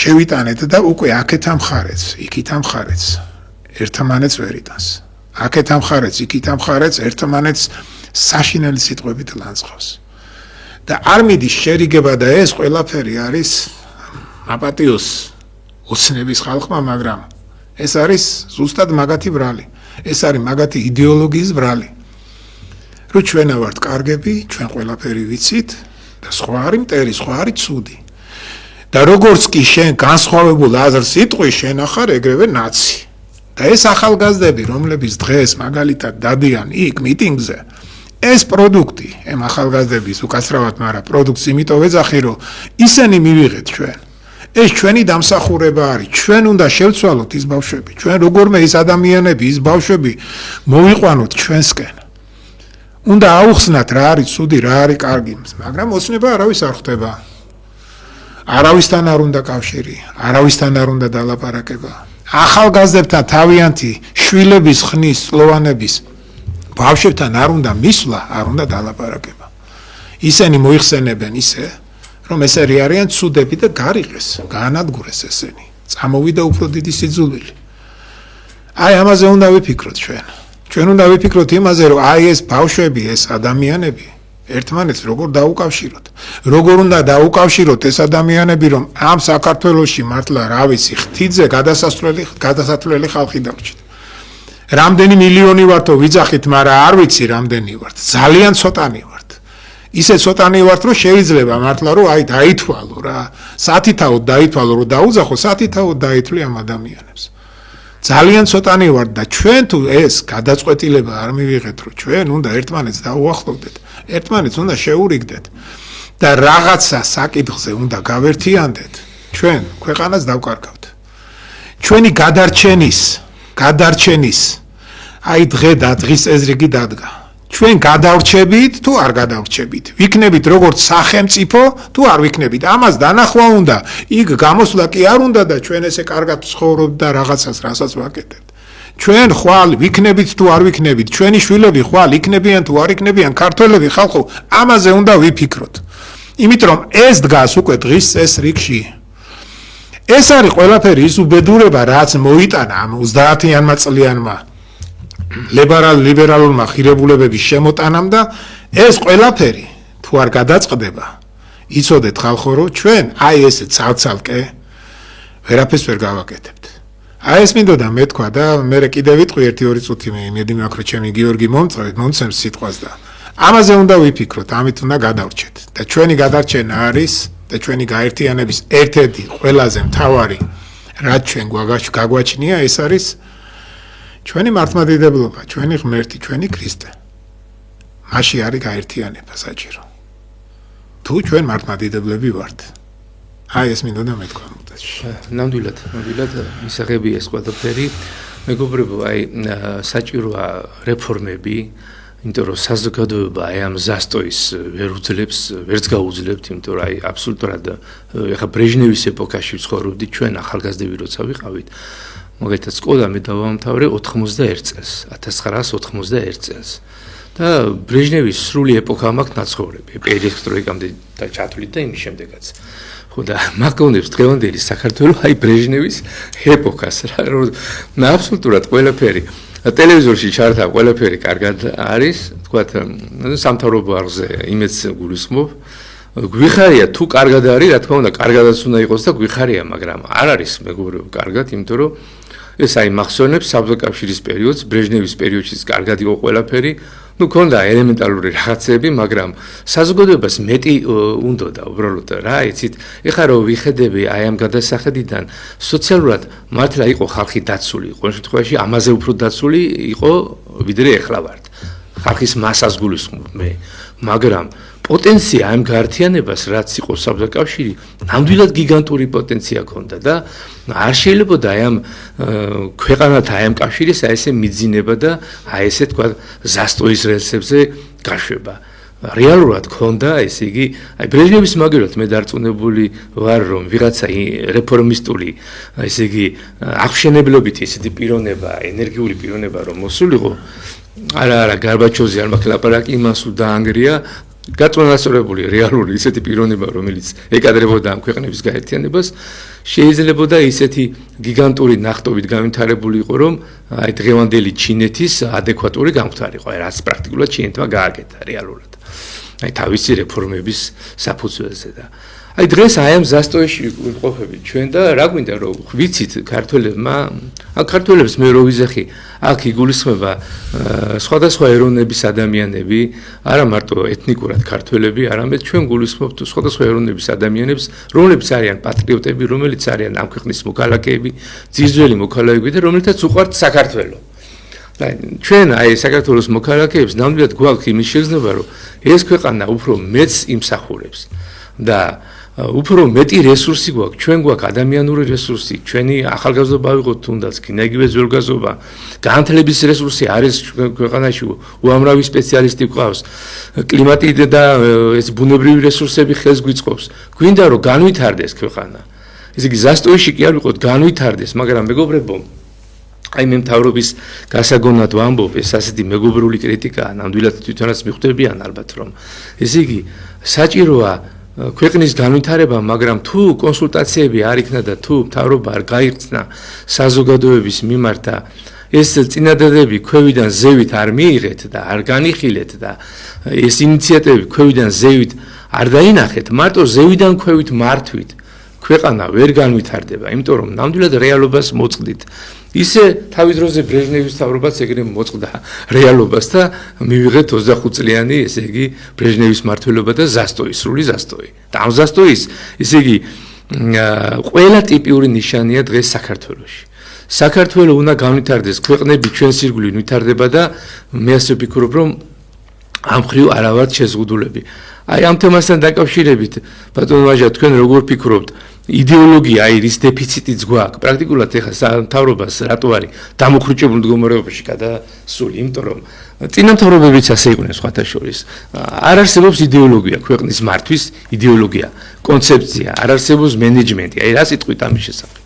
შევიტანეთ და უკვე აქეთ ამხარეც, იქით ამხარეც, ერთმანეთს ვერ იტანს. აქეთ ამხარეც, იქით ამხარეც, ერთმანეთს საშინელი სიტყვებით ლანძღავს. და არ მიდის შერიგება და ეს ყველაფერი არის აპატიოს ოცნების ხალხმა, მაგრამ ეს არის ზუსტად მაგათი ბრალი. ეს არის მაგათი იდეოლოგიის ბრალი. რომ ჩვენა ვართ კარგები, ჩვენ ყველაფერი ვიცით და სხვა არის მტერი, სხვა არის ცუდი. და როგორც კი შენ განსხვავებულ აზრს იტყვი, შენ ახარ ეგრევე ნაცი. და ეს ახალგაზრდები, რომლებიც დღეს მაგალითად დადიან იქ მიტინგზე, ეს პროდუქტი, ამ ახალგაზრდების უკაცრავად, მაგრამ პროდუქტს იმიტომ ვეძახი, რომ ისინი მივიღეთ ჩვენ. ეს ჩვენი დამსახურება არის, ჩვენ უნდა შევცვალოთ ის ბავშვები, ჩვენ როგორმე ის ადამიანები, ის ბავშვები მოვიყვანოთ ჩვენსკენ. უნდა აუხსნათ რა არის ცუდი, რა არის კარგი, მაგრამ ოცნება არავის არ ხვდება. არავისთან არ უნდა კავშირი, არავისთან არ უნდა დალაპარაკება. ახალგაზრდებთან თავიანთი შვილების ხნის, წლოვანების ბავშვებთან არ უნდა მისვლა, არ უნდა დალაპარაკება. ისინი მოიხსენებენ ისე, რომ ესენი არიან ცუდები და გარიყეს, გაანადგურეს ესენი. წამოვიდა უფრო დიდი სიძულვილი. აი ამაზე უნდა ვიფიქროთ ჩვენ. ჩვენ უნდა ვიფიქროთ იმაზე, რომ აი ეს ბავშვები, ეს ადამიანები ერთმანეთს როგორ დაუკავშიროთ. როგორ უნდა დაუკავშიროთ ეს ადამიანები, რომ ამ საქართველოში მართლა რა ვიცი, ხთიძე გადასასვლელი ხალხი დარჩით. რამდენი მილიონი ვართო ვიძახით, მაგრამ არ ვიცი რამდენი ვართ. ძალიან ცოტანი ვართ. ისე ცოტანი ვართ, რომ შეიძლება მართლა რომ აი დაითვალო რა. სათითაოდ დაითვალო, რომ დაუძახო, სათითაოდ დაითვლი ამ ადამიანებს. ძალიან ცოტანი ვართ და ჩვენ თუ ეს გადაწყვეტილება არ მივიღეთ, რომ ჩვენ უნდა ერთმანეთს დაუახლოვდეთ, ერთმანეთს უნდა შეურიგდეთ და რაღაცა საკითხზე უნდა გავერთიანდეთ, ჩვენ ქვეყანას დავკარგავთ. ჩვენი გადარჩენის აი დღე და დღის წესრიგი დადგა. ჩვენ გადავრჩებით თუ არ გადავრჩებით, ვიქნებით როგორც სახელმწიფო თუ არ ვიქნებით, ამას დანახვა უნდა, იქ გამოსვლა კი არ უნდა და ჩვენ ესე კარგად ცხოვრობთ და რაღაცას რასაც ვაკეთებთ. ჩვენ ხვალ ვიქნებით თუ არ ვიქნებით, ჩვენი შვილები ხვალ იქნებიან თუ არ იქნებიან, ქართველები ხალხო, ამაზე უნდა ვიფიქროთ. იმიტომ რომ ეს დგას უკვე დღის წესრიგში. ეს არის ყველაფერი ის უბედურება, რაც მოიტანა ამ 30-იანმა წლიანმა ლიბერალურმა ღირებულებების შემოტანამ და ეს ყველაფერი თუ არ გადაწყდება, იცოდეთ ხალხო, რომ ჩვენ აი ესე ცალ-ცალკე ვერაფერს ვერ გავაკეთებთ. აი ეს მინდოდა მეთქვა და მე კიდევ ვიტყვი 1-2 წუთი მედი მაქვს რომ ჩემი გიორგი მომწევს სიტყვას და ამაზე უნდა ვიფიქროთ, ამით უნდა გადავრჩეთ და ჩვენი გადარჩენა არის და ჩვენი გაერთიანების ერთ-ერთი ყველაზე მთავარი რაც ჩვენ გაგვაჩნია, ეს არის ჩვენი მართლმადიდებლობა, ჩვენი ღმერთი, ჩვენი ქრისტე. მაშინ არის გაერთიანება საჭირო. თუ ჩვენ მართლმადიდებლები ვართ. აი ეს მინდოდა მეთქვა მოდაში. ნამდვილად მისაღები ეს ყველაფერი. მეგობრებო, აი საჭიროა რეფორმები, იმიტომ რომ საზოგადოება აი ამ ზასტოის ვერ უძლებს, ვერც გაუძლებთ, იმიტომ რომ აი აბსოლუტურად ეხა ბრეჟნევის ეპოქაში ვცხოვრობდით ჩვენ ახალგაზრდები როცა ვიყავით. მაგალითად სკოლა მე დავამთავრე 91 წელს, 1991 წელს. და ბრეჟნევის სრული ეპოქა მაქვს ნაცხოვრები, პერესტროიკამდე და ჩათვლით და იმის შემდეგაც. ხო და მაგონებს დღევანდელი საქართველოს აი ბრეჟნევის ეპოქას რა, რომ აბსოლუტურად ყველაფერი ტელევიზორში ჩართა ყველაფერი კარგად არის, თქვათ სამთავრობო არხზე იმედს გულისხმობ. გვიხარია თუ კარგად არის, რა თქმა უნდა, კარგადაც უნდა იყოს და გვიხარია, მაგრამ არ არის მეგობრებო კარგად, იმიტომ რომ ეს აი მახსოვნებს საბჭოთა კავშირის პერიოდს, ბრეჟნევის პერიოდშიც კარგად იყო ყველაფერი, ну ქონდა ელემენტარული რაღაცები, მაგრამ საზოგადოებას მეტი უნდოდა უბრალოდ რა, იცით, ეხლა რომ ვიხედები აი ამ გადასახედიდან სოციალურად მართლა იყო ხალხი დაცული, ყოველ შემთხვევაში ამაზე უფრო დაცული იყო ვიდრე ეხლა ვართ. ხალხის მასას გულისხმობ მე, მაგრამ პოტენცია ამ გაერთიანებას რაც იყო საბჭოთა კავშირი, ნამდვილად გიგანტური პოტენცია ჰქონდა და არ შეიძლებოდა აი ამ ქვეყანათა აი ამ კავშირის აი ესე მიძინება და აი ესე თქვა ზასტოის რელსებზე გაშვება. რეალურად ჰქონდა ესე იგი, აი ბრეჟნევის მაგალითად მე დარწმუნებული ვარ რომ ვიღაცა რეფორმისტული ესე იგი აღშენებლობითი ესეთი პიროვნება, ენერგიული პიროვნება რომ მოსულიყო, არა გარბაჩოვზე არ მაქვს ლაპარაკი, იმას უ დაანგრია გაწონასწორებული რეალური ისეთი პიროვნება, რომელიც ეკადრებოდა ამ ქვეყნების გაერთიანებას, შეიძლებოდა ისეთი გიგანტური ნახტობით განვითარებული იყო, რომ აი დღევანდელი ჩინეთის ადეკვატური გამხდარიყო, აი რაც პრაქტიკულად ჩინეთმა გააკეთა რეალურად. აი თავისი რეფორმების საფუძველზე და აი დღეს აი ამ ზასტოიში ვიმყოფებით ჩვენ და რა გვინდა რომ ვიცით ქართველებმა, ან ქართველებს მე რო ვიზახი, აქ იგულისხმება სხვადასხვა ეროვნების ადამიანები, არა მარტო ეთნიკურად ქართველები, არამედ ჩვენ გულისხმობთ სხვადასხვა ეროვნების ადამიანებს, რომლებიც არიან პატრიოტები, რომლებიც არიან ამ ქვეყნის მოქალაქეები, ძირძველი მოქალაქეები და რომელთაც უყვართ საქართველო. და ჩვენ აი საქართველოს მოქალაქეებს ნამდვილად გვაქვს იმის შეგრძნება, რომ ეს ქვეყანა უფრო მეც იმსახურებს და უფრო მეტი რესურსი გვაქვს, ჩვენ გვაქვს ადამიანური რესურსი, ჩვენი ახალგაზრდობა ვიყოთ თუნდაც, კიდე იგივე ძველგაზრდობა, განათლების რესურსი არის ქვეყანაში, უამრავი სპეციალისტი გვყავს, კლიმატი და ეს ბუნებრივი რესურსები ხელს გვიწყობს. გვინდა რომ განვითარდეს ქვეყანა. ესე იგი ზასტოიში კი არ ვიყოთ, განვითარდეს, მაგრამ მეგობრებო, აი მე მთავრობის გასაგონად ვამბობ, ეს ასეთი მეგობრული კრიტიკაა, ნამდვილად თვითონაც მიხვდებიან ალბათ რომ ესე იგი საჭიროა ქვეყნის განვითარება, მაგრამ თუ კონსულტაციები არ იქნა და თუ მთავრობა არ გაიხსნა საზოგადოების მიმართ და ეს წინადადები ქვევიდან ზევით არ მიიღეთ და არ განიხილეთ და ეს ინიციატივები ქვევიდან ზევით არ დაინახეთ, მარტო ზევიდან ქვევით მართვით ქვეყანა ვერ განვითარდება, იმიტომ რომ ნამდვილად რეალობას მოწყდით. ისე თავის დროზე ბრეჟნევის მთავრობაც ეგრე მოწყდა რეალობას და მივიღეთ 25 წლიანი, ესე იგი ბრეჟნევის მმართველობა და ზასტოი, სრული ზასტოი. და ამ ზასტოის, ესე იგი ყველა ტიპიური ნიშანია დღეს საქართველოში. საქართველო უნდა განვითარდეს, ქვეყნები ჩვენს ირგვლივ ვითარდება და მე ასე ვფიქრობ, რომ ამ მხრივ არა ვართ შეზღუდულები. აი ამ თემასთან დაკავშირებით, ბატონო ვაჟა, თქვენ როგორ ფიქრობთ? იდეოლოგია აი რის დეფიციტიც გვაქვს. პრაქტიკულად ეხლა მთავრობას რატო არის დამოხრუჭებულ მდგომარეობაში გადასული, იმიტომ რომ წინა მთავრობებიც ასე იყვნენ სხვათა შორის. არ არსებობს იდეოლოგია, ქვეყნის მართვის იდეოლოგია, კონცეფცია, არ არსებობს მენეჯმენტი. აი რა სიტყვით ამის შესახებ?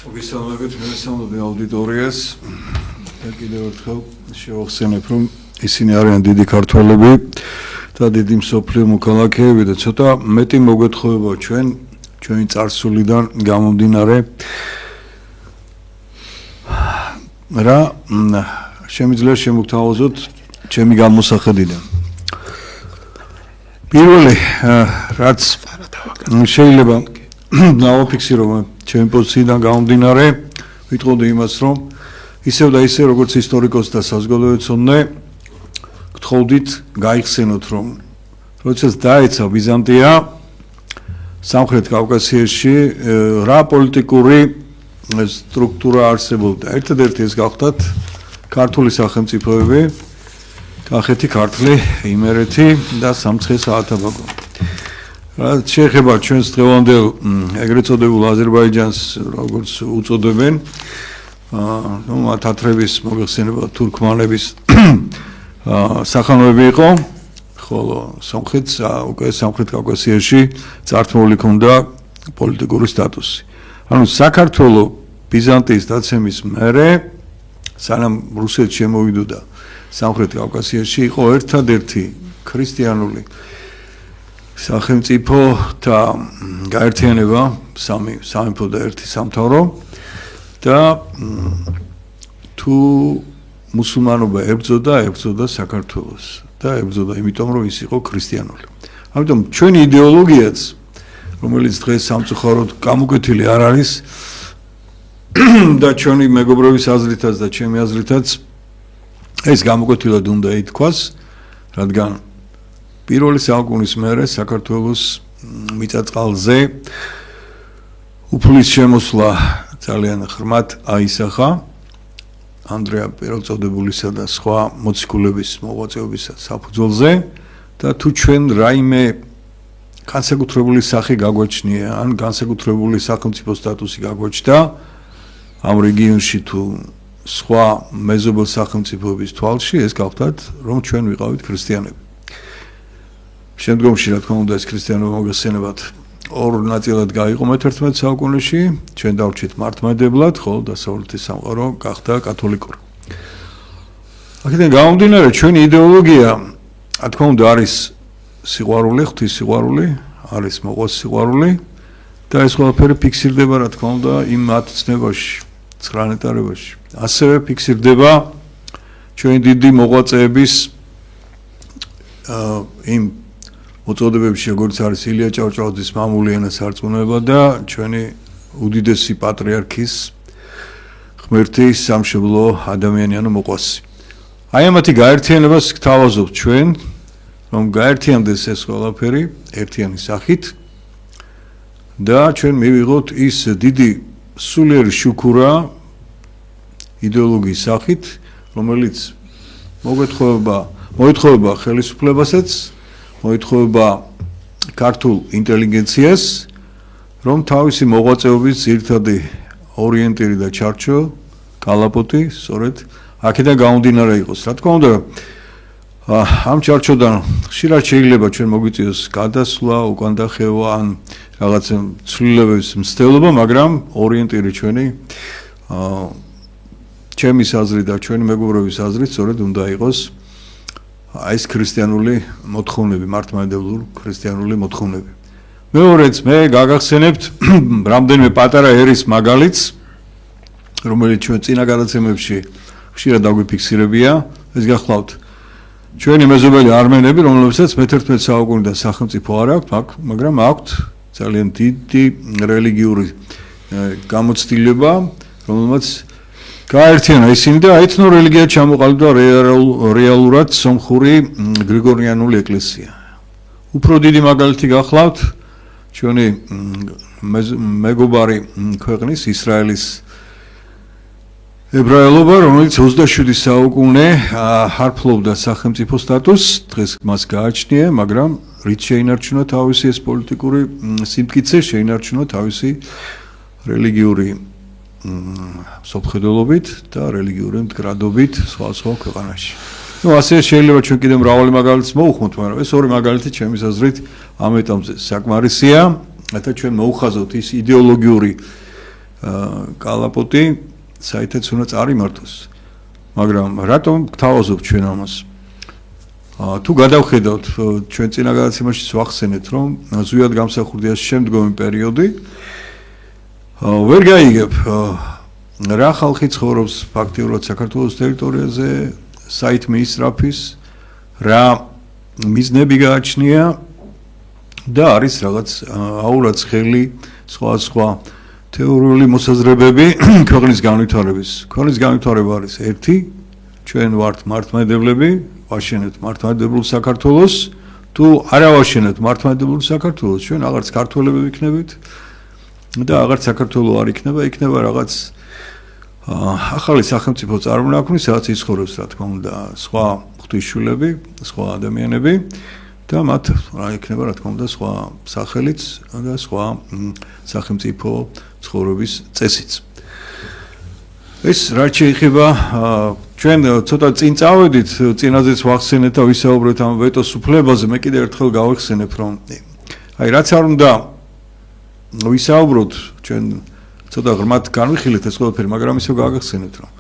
მოგესალმებით, მე ვესალმები აუდიტორიას და კიდევ ერთხელ შევახსენებ, რომ ისინი არიან დიდი ქართველები და დიდი მსოფლიო მოქალაქეები და ცოტა მეტი მოგეთხოვება ჩვენი წარსულიდან გამომდინარე რა შემიძლია შემოგთავაზოთ ჩემი გამოსახედიდან. პირველი რაც შეიძლება დავაფიქსირო ჩემი პოზიციიდან გამომდინარე, ვიტყოდი იმას, რომ ისევ და ისე როგორც ისტორიკოსი და საზოგადოებაცოდნე გთხოვდით გაიხსენოთ, რომ როდესაც დაეცა ბიზანტია სამხრეთ კავკასიაში რა პოლიტიკური სტრუქტურა არსებობდა. ერთადერთი ეს გახდათ ქართული სახელმწიფოები, კახეთი, ქართლი, იმერეთი და სამცხე-საათაბაგო. რაც შეეხება ჩვენს დღევანდელ ეგრეთ წოდებულ აზერბაიჯანს, როგორც უწოდებენ, მათ ათრების მოგეხსენება თურქმანების სახანოები იყო, ხოლო სამხრეთს უკვე სამხრეთ კავკასიაში წართმეული ჰქონდა პოლიტიკური სტატუსი. ანუ საქართველო ბიზანტიის დაცემის მერე, სანამ რუსეთს შემოვიდოდა სამხრეთ კავკასიაში, იყო ერთადერთი ქრისტიანული სახელმწიფო და გაერთიანება, სამეფო და ერთი სამთავრო და თუ მუსულმანობა ებრძოდა საქართველოს და ებრძოდა იმიტომ, რომ ის იყო ქრისტიანული. ამიტომ ჩვენი იდეოლოგიაც, რომელიც დღეს სამწუხაროდ გამოკვეთილი არ არის და ჩვენი მეგობრების აზრითაც და ჩემი აზრითაც ეს გამოკვეთილად უნდა ითქვას, რადგან პირველი საუკუნის მერე საქართველოს მიწა-წყალზე უფლის შემოსვლა ძალიან ღრმად აისახა ანდრეა პირველწოდებულისა და სხვა მოციქულების მოღვაწეობის საფუძველზე და თუ ჩვენ რაიმე განსაკუთრებული სახე გაგვაჩნია ან განსაკუთრებული სახელმწიფო სტატუსი გაგვაჩნდა ამ რეგიონში თუ სხვა მეზობელ სახელმწიფოების თვალში ეს გავხდათ რომ ჩვენ ვიყავით ქრისტიანები. შემდგომში რა თქმა უნდა ეს ქრისტიანობა მოგესწენებათ ორ ნაწილად გაიყო მე-11 საუკუნეში, ჩვენ დავრჩით მართლმადებლად, ხოლო დასავლეთის სამყარო გახდა კათოლიკური. აქედან გამომდინარე, ჩვენი იდეოლოგია, რა თქმა უნდა, არის სიყვარული, ღვთის სიყვარული, არის მოყვის სიყვარული და ეს ყველაფერი ფიქსირდება, რა თქმა უნდა, იმ ათწნევაში, ცხრანეტარებაში. ასევე ფიქსირდება ჩვენი დიდი მოღვაწეების იმ მოწოდებებში, როგორც არის ილია ჭავჭავაძის მამული ენა სარწმუნოება და ჩვენი უდიდესი პატრიარქის ღმერთი სამშობლო ადამიანიანო მოყვასი. აი ამათი გაერთიანებას გთავაზობთ ჩვენ, რომ გაერთიანდეს ეს ყველაფერი ერთიანი სახით და ჩვენ მივიღოთ ის დიდი სულიერი შუქურა იდეოლოგიის სახით, რომელიც მოითხოვება ხელისუფლებასაც მოითხოვება ქართულ ინტელიგენციას, რომ თავისი მოღვაწეობის ძირითადი ორიენტირი და ჩარჩო, კალაპოტი, სწორედ აქედან გამომდინარე იყოს. რა თქმა უნდა, ამ ჩარჩოდან ხშირად შეიძლება ჩვენ მოგვიწიოს გადასვლა, უკან დახევა ან რაღაც ცვლილებების მცდელობა, მაგრამ ორიენტირი ჩვენი ჩემი აზრით და ჩვენი მეგობრების აზრით სწორედ უნდა იყოს ეს ქრისტიანული მოთხოვნები, მართლმადიდებლური ქრისტიანული მოთხოვნები. მეორეც მე გაგახსენებთ რამდენიმე პატარა ერის მაგალითს, რომელიც ჩვენ წინა გადაცემებში ხშირად დაგვიფიქსირებია, ეს გახლავთ ჩვენი მეზობელი არმენები, რომლებსაც მე-11 საუკუნიდან სახელმწიფო არ აქვთ, მაგრამ აქვთ ძალიან დიდი რელიგიური გამოცდილება, რომელმაც გაერთიანა ისინი და ეთნორელიგია ჩამოყალიბდა რეალურად სომხური გრიგორიანული ეკლესია. უფრო დიდი მაგალითი გახლავთ ჩვენი მეგობარი ქვეყნის ისრაელის ებრაელობა, რომელიც 27 საუკუნე არ ფლობდა სახელმწიფო სტატუსს, დღეს მას გააჩნია, მაგრამ რით შეინარჩუნა თავისი ეს პოლიტიკური სიმტკიცე, შეინარჩუნა თავისი რელიგიური სოფხედელობით და რელიგიური მდგრადობით სხვა ქვეყანაში. ასე შეიძლება ჩვენ კიდევ მრავალი მაგალითს მოუხმოთ, მაგრამ ეს ორი მაგალითი ჩემის აზრით ამ ეტაპზე საკმარისია, რათა ჩვენ მოუხაზოთ ის იდეოლოგიური კალაპოტი, საერთოდ უნდა წარიმართოს. მაგრამ რატომ გთავაზობთ ჩვენ ამას? თუ გადავხედავთ ჩვენ წინა გადაცემაში ვახსენეთ, რომ ზუსტად გამსახურდია შემდგომი პერიოდი ვერ გაიგებ რა ხალხი ცხოვრობს ფაქტიურად საქართველოს ტერიტორიაზე, საით მიისწრაფის, რა მიზნები გააჩნია და არის რაღაც აურად ხელი სხვა თეორიული მოსაზრებები ქვეყნის განვითარების. ქვეყნის განვითარება არის ერთი, ჩვენ ვართ მართლმადიდებლები, ვაშენებთ მართლმადიდებლურ საქართველოს, თუ არ ავაშენებთ მართლმადიდებლურ საქართველოს, ჩვენ აღარც ქართველები ვიქნებით და აღარც საქართველო არ იქნება რაღაც ახალი სახელმწიფო წარმონაქმნი, სადაც იცხოვრებს რა თქმა უნდა სხვა ღვთისმშობლები, სხვა ადამიანები და მათ რა იქნება რა თქმა უნდა სხვა სახელიც და სხვა სახელმწიფო ცხოვრების წესიც. ეს რაც შეეხება ჩვენ ცოტა წინ წავედით, წინაზეც ვახსენეთ და ვისაუბრეთ ამ ვეტოს უფლებაზე, მე კიდევ ერთხელ გავიხსენებ, რომ აი რაც არ უნდა ვისაუბროთ, ჩვენ ცოტა ღრმად განვიხილეთ ეს ყველაფერი, მაგრამ ისევ გავახსენეთ, რომ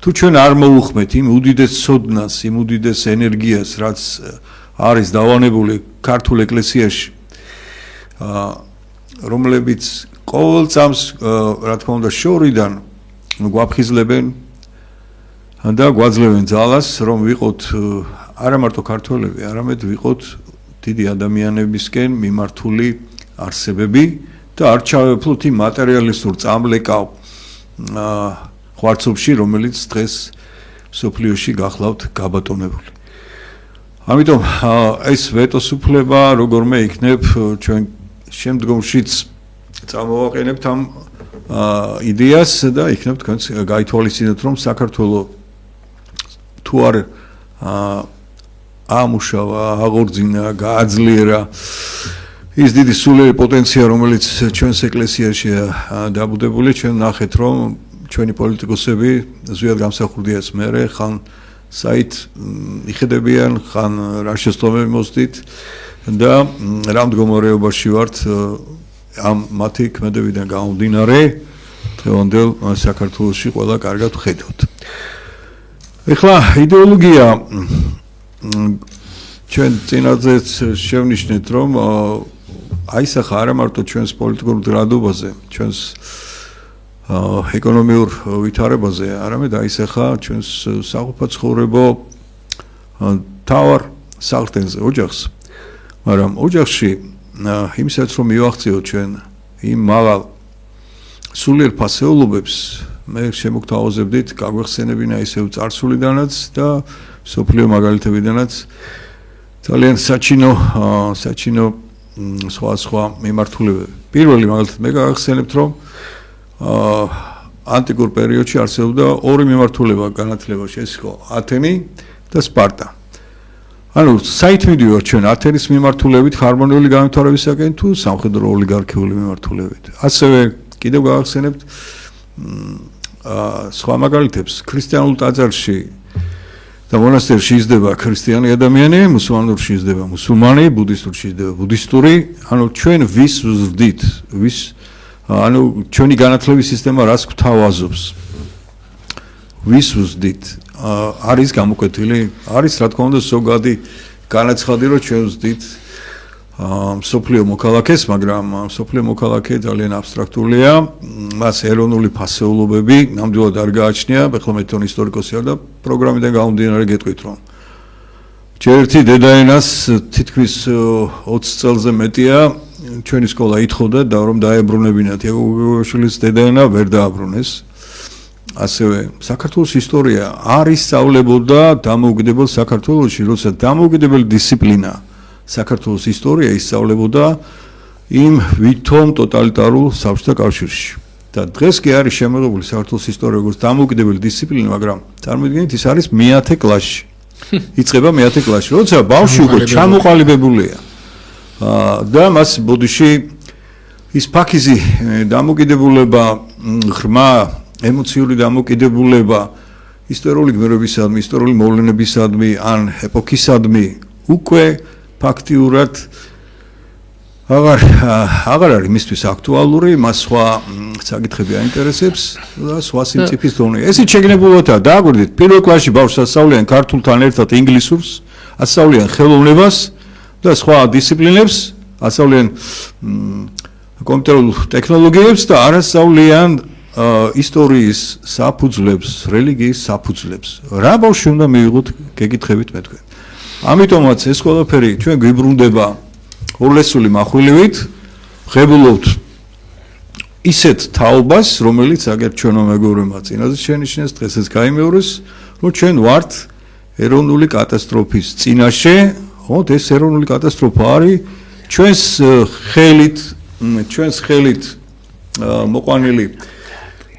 თუ ჩვენ არ მოუხმეთ იმ უდიდეს ცოდნას, იმ უდიდეს ენერგიას, რაც არის დავანებული ქართულ ეკლესიაში, რომლებიც ყოველ წამს რა თქმა უნდა შორიდან გვაფხიზლებენ და გვაძლევენ ძალას, რომ ვიყოთ არა მარტო ქართველები, არამედ ვიყოთ დიდი ადამიანებისკენ მიმართული არსებები და არ ჩავეფლოთ იმ მატერიალისტურ წამლეკავ ხვარცობში, რომელიც დღეს სოფლიოში გახლავთ გაბატონებული. ამიტომ ეს ვეტოს უფლება როგორმე იქნებ ჩვენ შემდგომშიც წამოვაყენებთ ამ იდეას და იქნებ თქვენს გაითვალისწინოთ რომ საქართველოს თუ არ ამუშავა, აღორძინა, გააძლიერა ის დიდი სულიერი პოტენცია რომელიც ჩვენს ეკლესიაშია დაბუდებული ჩვენ ნახეთ რომ ჩვენი პოლიტიკოსები ზუსტად გამსახურდიას მერე ხან საით იხედებიან ხან რა შეცდომები მოსდით და რა მდგომარეობაში ვართ ამ მათი ქმედებიდან გამომდინარე დღევანდელ საქართველოში ყველა კარგად ვხედავთ. ეხლა იდეოლოგია ჩვენ წინაზეც შევნიშნეთ რომ აისახა არა მარტო ჩვენს პოლიტიკურ დრადობაზე, ჩვენს ეკონომიურ ვითარებაზე, არამედ აისახა ჩვენს საყოფაცხოვრებო თავარ სახლთენზე, ოჯახს. მაგრამ ოჯახში იმისაც რომ მივახციოთ ჩვენ იმ მაღალ სულიერ ფასეულობებს მე შემოგთავაზებდით გაგვეხსენებინა ისევ წარსულიდანაც და სოფლიო მაგალითებიდანაც ძალიან საჩინო სხვა მიმართულებები. პირველი მაგალითად მე გავახსენებთ რომ ანტიკურ პერიოდში არსებობდა ორი მიმართულება განათლებაში, ეს იყო ათენი და სპარტა. ანუ საით მიდივართ ჩვენ ათენის მიმართულებით ჰარმონიული განვითარებისაკენ თუ სამხედრო ოლიგარქიული მიმართულებით. ასევე კიდევ გავახსენებთ სხვა მაგალითებს ქრისტიანულ ტაძარში და მონასტერში იზრდება ქრისტიანი ადამიანი, მუსულმანურში იზრდება მუსულმანი, ბუდისტურში იზრდება ბუდისტური, ანუ ჩვენ ვის ვზრდით, ანუ ჩვენი განათლების სისტემა რას გვთავაზობს? ვის ვზრდით? არის გამოკვეთილი? არის რა თქმა უნდა ზოგადი განაცხადი, რომ ჩვენ ვზრდით მსოფლიო მოქალაქეს, მაგრამ მსოფლიო მოქალაქე ძალიან აბსტრაქტულია, მას ეროვნული ფასეულობები ნამდვილად არ გააჩნია, ეხლა მე თვითონ ისტორიკოსი ვარ და პროგრამიდან გამომდინარე გეტყვით რომ ჯერ ერთი დედაენას თითქმის 20 წელზე მეტია ჩვენი სკოლა ითხოვდა და რომ დაებრუნებინათ იაკობ დედაენა ვერ დააბრუნეს. ასევე საქართველოს ისტორია არ ისწავლებოდა დამოუკიდებელ საქართველოში, როცა დამოუკიდებელი დისციპლინა საქართველოს ისტორია ისწავლებოდა იმ ვითომ ტოტალიტარულ საბჭოთა კავშირში. და დღეს კი არის შემოღებული საქართველოს ისტორია როგორც დამოუკიდებელი დისციპლინა, მაგრამ წარმოიდგინეთ ის არის მე-10 კლასში. იწყება მე-10 კლასში, როცა ბავშვი უკვე ჩამოყალიბებულია. და მას ბოდიში ის ფაქიზი დამოკიდებულება, ღრმა ემოციური დამოკიდებულება ისტორიული გმირობისადმი, ისტორიული მოვლენებისადმი ან ეპოქისადმი უკვე ფაქტიურად აღარ არის მისთვის აქტუალური, მას სხვა საკითხები აინტერესებს და სხვა სიმწიფის დონე. ესიც შეგნებულობაა, დააგვირდით, პირველ კლასში ბავშვს ასწავლიან ქართულთან ერთად ინგლისურს, ასწავლიან ხელოვნებას და სხვა დისციპლინებს, ასწავლიან კომპიუტერულ ტექნოლოგიებს და არ ასწავლიან ისტორიის საფუძვლებს, რელიგიის საფუძვლებს. რა ბავშვი უნდა მივიღოთ, გეკითხებით მე თქვენ. ამიტომაც ეს ყველაფერი ჩვენ გვიბრუნდება ორლესული מחვილივით, ღებულობთ ისეთ თაობას, რომელიც აგერ ჩვენო მეგობრებმა წინაზე შენიშნეს, დღესაც გაიმეორეს, რომ ჩვენ ვართ ეროვნული კატასტროფის წინაშე, ხოთ ეს ეროვნული კატასტროფა არის ჩვენს ხელით მოყვანილი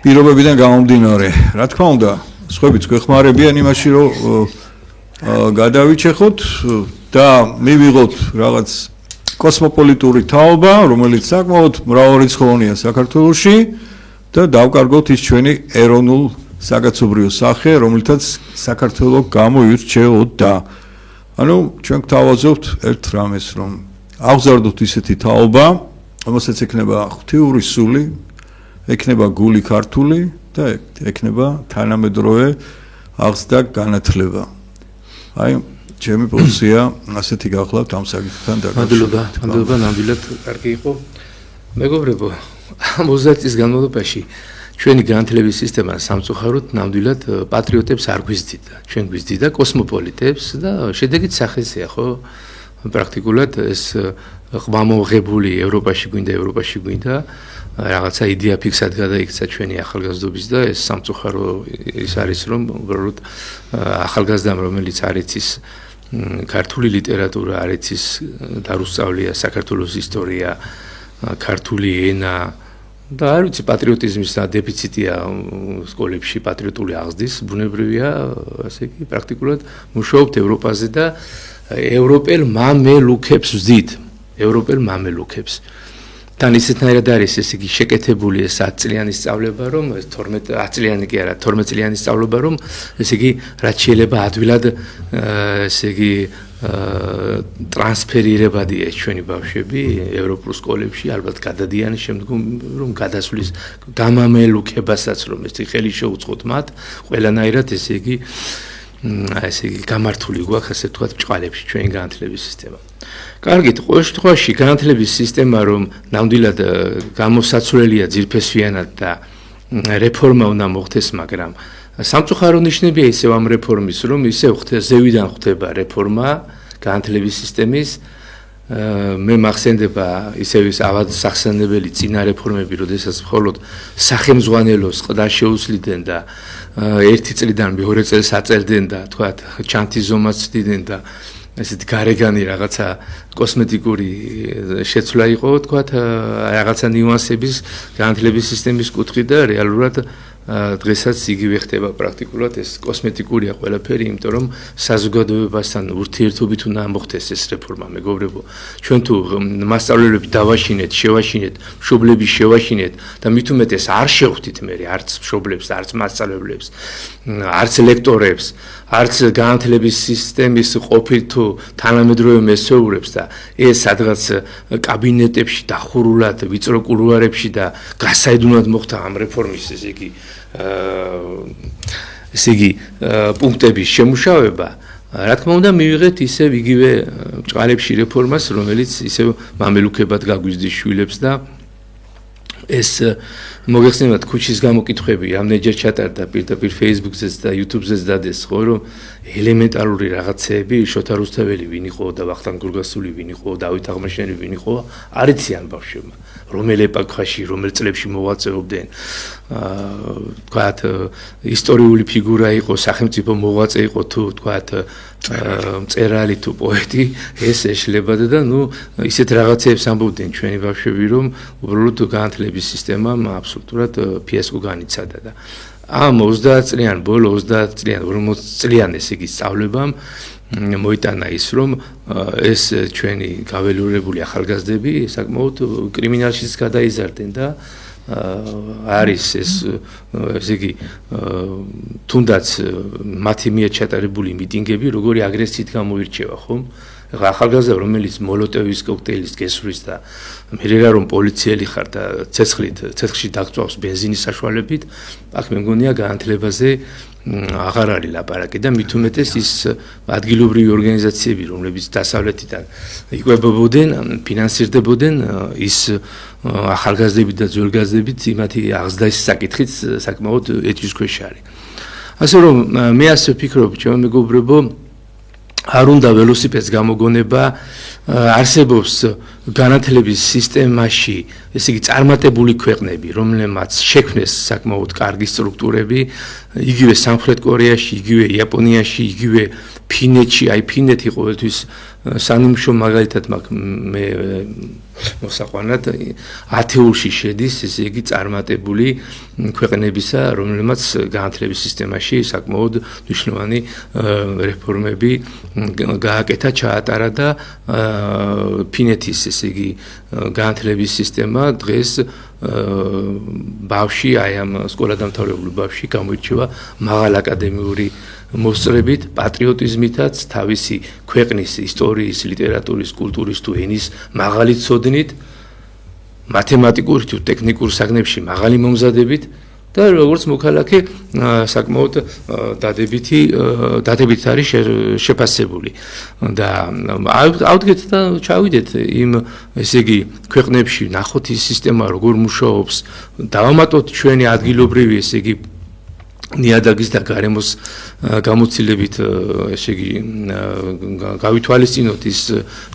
პირობებიდან გამომდინარე. რა თქმა უნდა, სხვაებიც გვეხმარებიან იმაში, რომ გადავიჩეხოთ და მივიღოთ რაღაც კოსმოპოლიტური თაობა, რომელიც საკმაოდ მრავალრიცხოვანია საქართველოში და დავკარგოთ ის ჩვენი ეროვნულ საკაცობრიო სახე, რომელთაც საქართველოს გამოირჩეოდა. ანუ ჩვენ გვთავაზობთ ერთ რამეს, რომ აღზარდოთ ისეთი თაობა, რომელსაც ექნება ღვთიური სული, ექნება გული ქართული და ექნება თანამედროვე აღზრდა განათლება. აი ჩემი პოზიცია ასეთი გახლავთ ამ საკითხთან დაკავშირებით. მადლობა, ნამდვილად კარგი იყო. მეგობრებო, 50 წლის განმავლობაში ჩვენი განათლების სისტემა სამწუხაროდ ნამდვილად პატრიოტებს არ გვიზრდიდა. ჩვენ გვიზრდიდა კოსმოპოლიტებს და შედეგიც სახესია, ხო? პრაქტიკულად ეს ყმამოღებული ევროპაში გვინდა რაღაცა იდეა ფიქსად გადაიქცა ჩვენი ახალგაზრდობის და ეს სამწუხარო ის არის რომ უბრალოდ ახალგაზრდამ რომელიც არ იცის ქართული ლიტერატურა არ იცის და რუსწავლია საქართველოს ისტორია ქართული ენა და არ ვიცი პატრიოტიზმის დეფიციტია სკოლებში პატრიოტული აღზრდის ბუნებრივია ასე იგი პრაქტიკულად მუშაობთ ევროპაზე და ევროპელ მამელუქებს ვზდით ევროპელ მამელუქებს თან ისეთნაირად არის ესე იგი შეკეთებული ეს 10 წლიანი სწავლება რომ 12 წლიანი კი არა 12 წლიანი სწავლება რომ ესე იგი რაც შეიძლება ადვილად ესე იგი ტრანსფერირებადია ჩვენი ბავშვები ევროპულ სკოლებში ალბათ გადადიან შემდგომ რომ გადასვლის გამამელუქებასაც რომ ეს ხელი შეუწყოთ მათ ყველანაირად ესე იგი გამართული გვაქვს ასე ვთქვათ ბჭყალებში ჩვენი განათლების სისტემა. კარგით, ყოველ შემთხვევაში განათლების სისტემა რომ ნამდვილად გამოსაცვლელია ძირფესვიანად და რეფორმა უნდა მოხდეს, მაგრამ სამწუხარო ნიშნებია ისევ ამ რეფორმის, რომ ისევ ზევიდან ხდება რეფორმა განათლების სისტემის. მე მახსენდება ისევ ის ავადსახსენებელი წინა რეფორმები, როდესაც მხოლოდ სახელმძღვანელოს ყდა შეუსლიდნენ და ერთი წლიდან მეორე წელს აწერდნენ და თქვათ ჩანთის ზომაც ცდიდნენ და ესეთი გარეგანი რაღაცა კოსმეტიკური შეცვლა იყო, თქვათ რაღაცა ნიუანსების განათლების სისტემის კუთხით და რეალურად დღესაც იგივე ხდება პრაქტიკულად ეს კოსმეტიკურია ყველაფერი, იმიტომ რომ საზოგადოებასთან ურთიერთობით უნდა მოხდეს ეს რეფორმა, მეგობრებო. ჩვენ თუ მასწავლებლები დავაშინეთ, შევაშინეთ, მშობლები შევაშინეთ და მით უმეტეს არ შევხვდით მე არც მშობლებს, არც მასწავლებლებს, არც ლექტორებს, არც განათლების სისტემის ყოფილ თუ თანამედროვე მესეურებს და ეს სადღაც კაბინეტებში დახურულად, ვიწრო კულუარებში და გასაიდუმლოდ მოხდა ამ რეფორმის ესე იგი პუნქტების შემუშავება, რა თქმა უნდა მივიღეთ ისევ იგივე ბჭყალებში რეფორმას, რომელიც ისევ მამელუქებად გაგვიზდის შვილებს და ეს მოგეხსენებათ ქუჩის გამოკითხვები რამდენჯერ ჩატარდა პირდაპირ Facebook-ზეც და YouTube-ზეც დადეს ხო რომ ელემენტარული რაღაცეები შოთა რუსთაველი ვინ იყო და ვახტანგ გურგასული ვინ იყო დავით აღმაშენელი ვინ იყო არ იციან ბავშვებმა რომელ ეპოქაში რომელ წლებში მოღვაწეობდნენ თქვათ ისტორიული ფიგურა იყო სახელმწიფო მოღვაწე იყო თუ თქვათ მწერალი თუ პოეტი ეს ეშლებოდა და ნუ ისეთ რაღაცებს ამბობდნენ ჩვენი ბავშვები რომ უბრალოდ განათლების სისტემამ აბსოლუტურად ფიასკო განიცადა და ამ 30 წლიან ბოლო 30 წლიან 40 წლიან ესე იგი სწავლებამ მოიტანა ის რომ ეს ჩვენი გაველურებული ახალგაზრდები საკმაოდ კრიმინალშიც გადაიზარდნენ და არის ეს ესე იგი თუნდაც მათი მიერ ჩატარებული მიტინგები როგორი აგრესიით გამოირჩევა ხომ ახლა ახალგაზრდა რომელიც მოლოტოვის კოქტეილის გესვრის და მე რომ პოლიციელი ხარ და ცეცხლში დაგწვავს ბენზინის საშუალებით აქ მე მგონია განათლებაზე აღარ არის ლაპარაკი და მით უმეტეს ის ადგილობრივი ორგანიზაციები რომლებიც დასავლეთიდან იკვებებოდნენ ფინანსირდებოდნენ ის ახალგაზრდებით და ძველგაზრდებით იმათი აღზრდის საკითხით საკმაოდ ეჭვის ქვეშ არის ასე რომ მე ასე ვფიქრობ ჩემო მეგობრებო არ უნდა ველოსიპედს გამოგონება არსებობს განათლების სისტემაში ესე იგი წარმატებული ქვეყნები რომლებმაც შექმნეს საკმაოდ კარგი სტრუქტურები იგივე სამხრეთ კორეაში იგივე იაპონიაში იგივე ფინეთში აი ფინეთი ყოველთვის სანიმშო მაგალითად მე მოსაყვანად ათეულში შედის ესე იგი წარმატებული ქვეყნებისა რომლებმაც განათლების სისტემაში საკმაოდ მნიშვნელოვანი რეფორმები გააკეთა ჩაატარა და ფინეთის ესე იგი განათლების სისტემა დღეს ბავშვი აი ამ სკოლადამთავრებული ბავშვი გამოირჩევა მაღალ აკადემიური მოსწრებით, პატრიოტიზმითაც, თავისი ქვეყნის ისტორიის, ლიტერატურის, კულტურის თუ ენის მაღალი ცოდნით, მათემატიკური თუ ტექნიკურ საგნებში მაღალი მომზადებით და როგორც მოქალაქე საკმაოდ დადებით არის შეფასებული და ავდგეთ და ჩავიდეთ იმ ესე იგი ქვეყნებში ნახოთ ის სისტემა როგორ მუშაობს დავამატოთ ჩვენი ადგილობრივი ესე იგი ნიადაგის და გარემოს გამოცდილებით ესე იგი გავითვალისწინოთ ის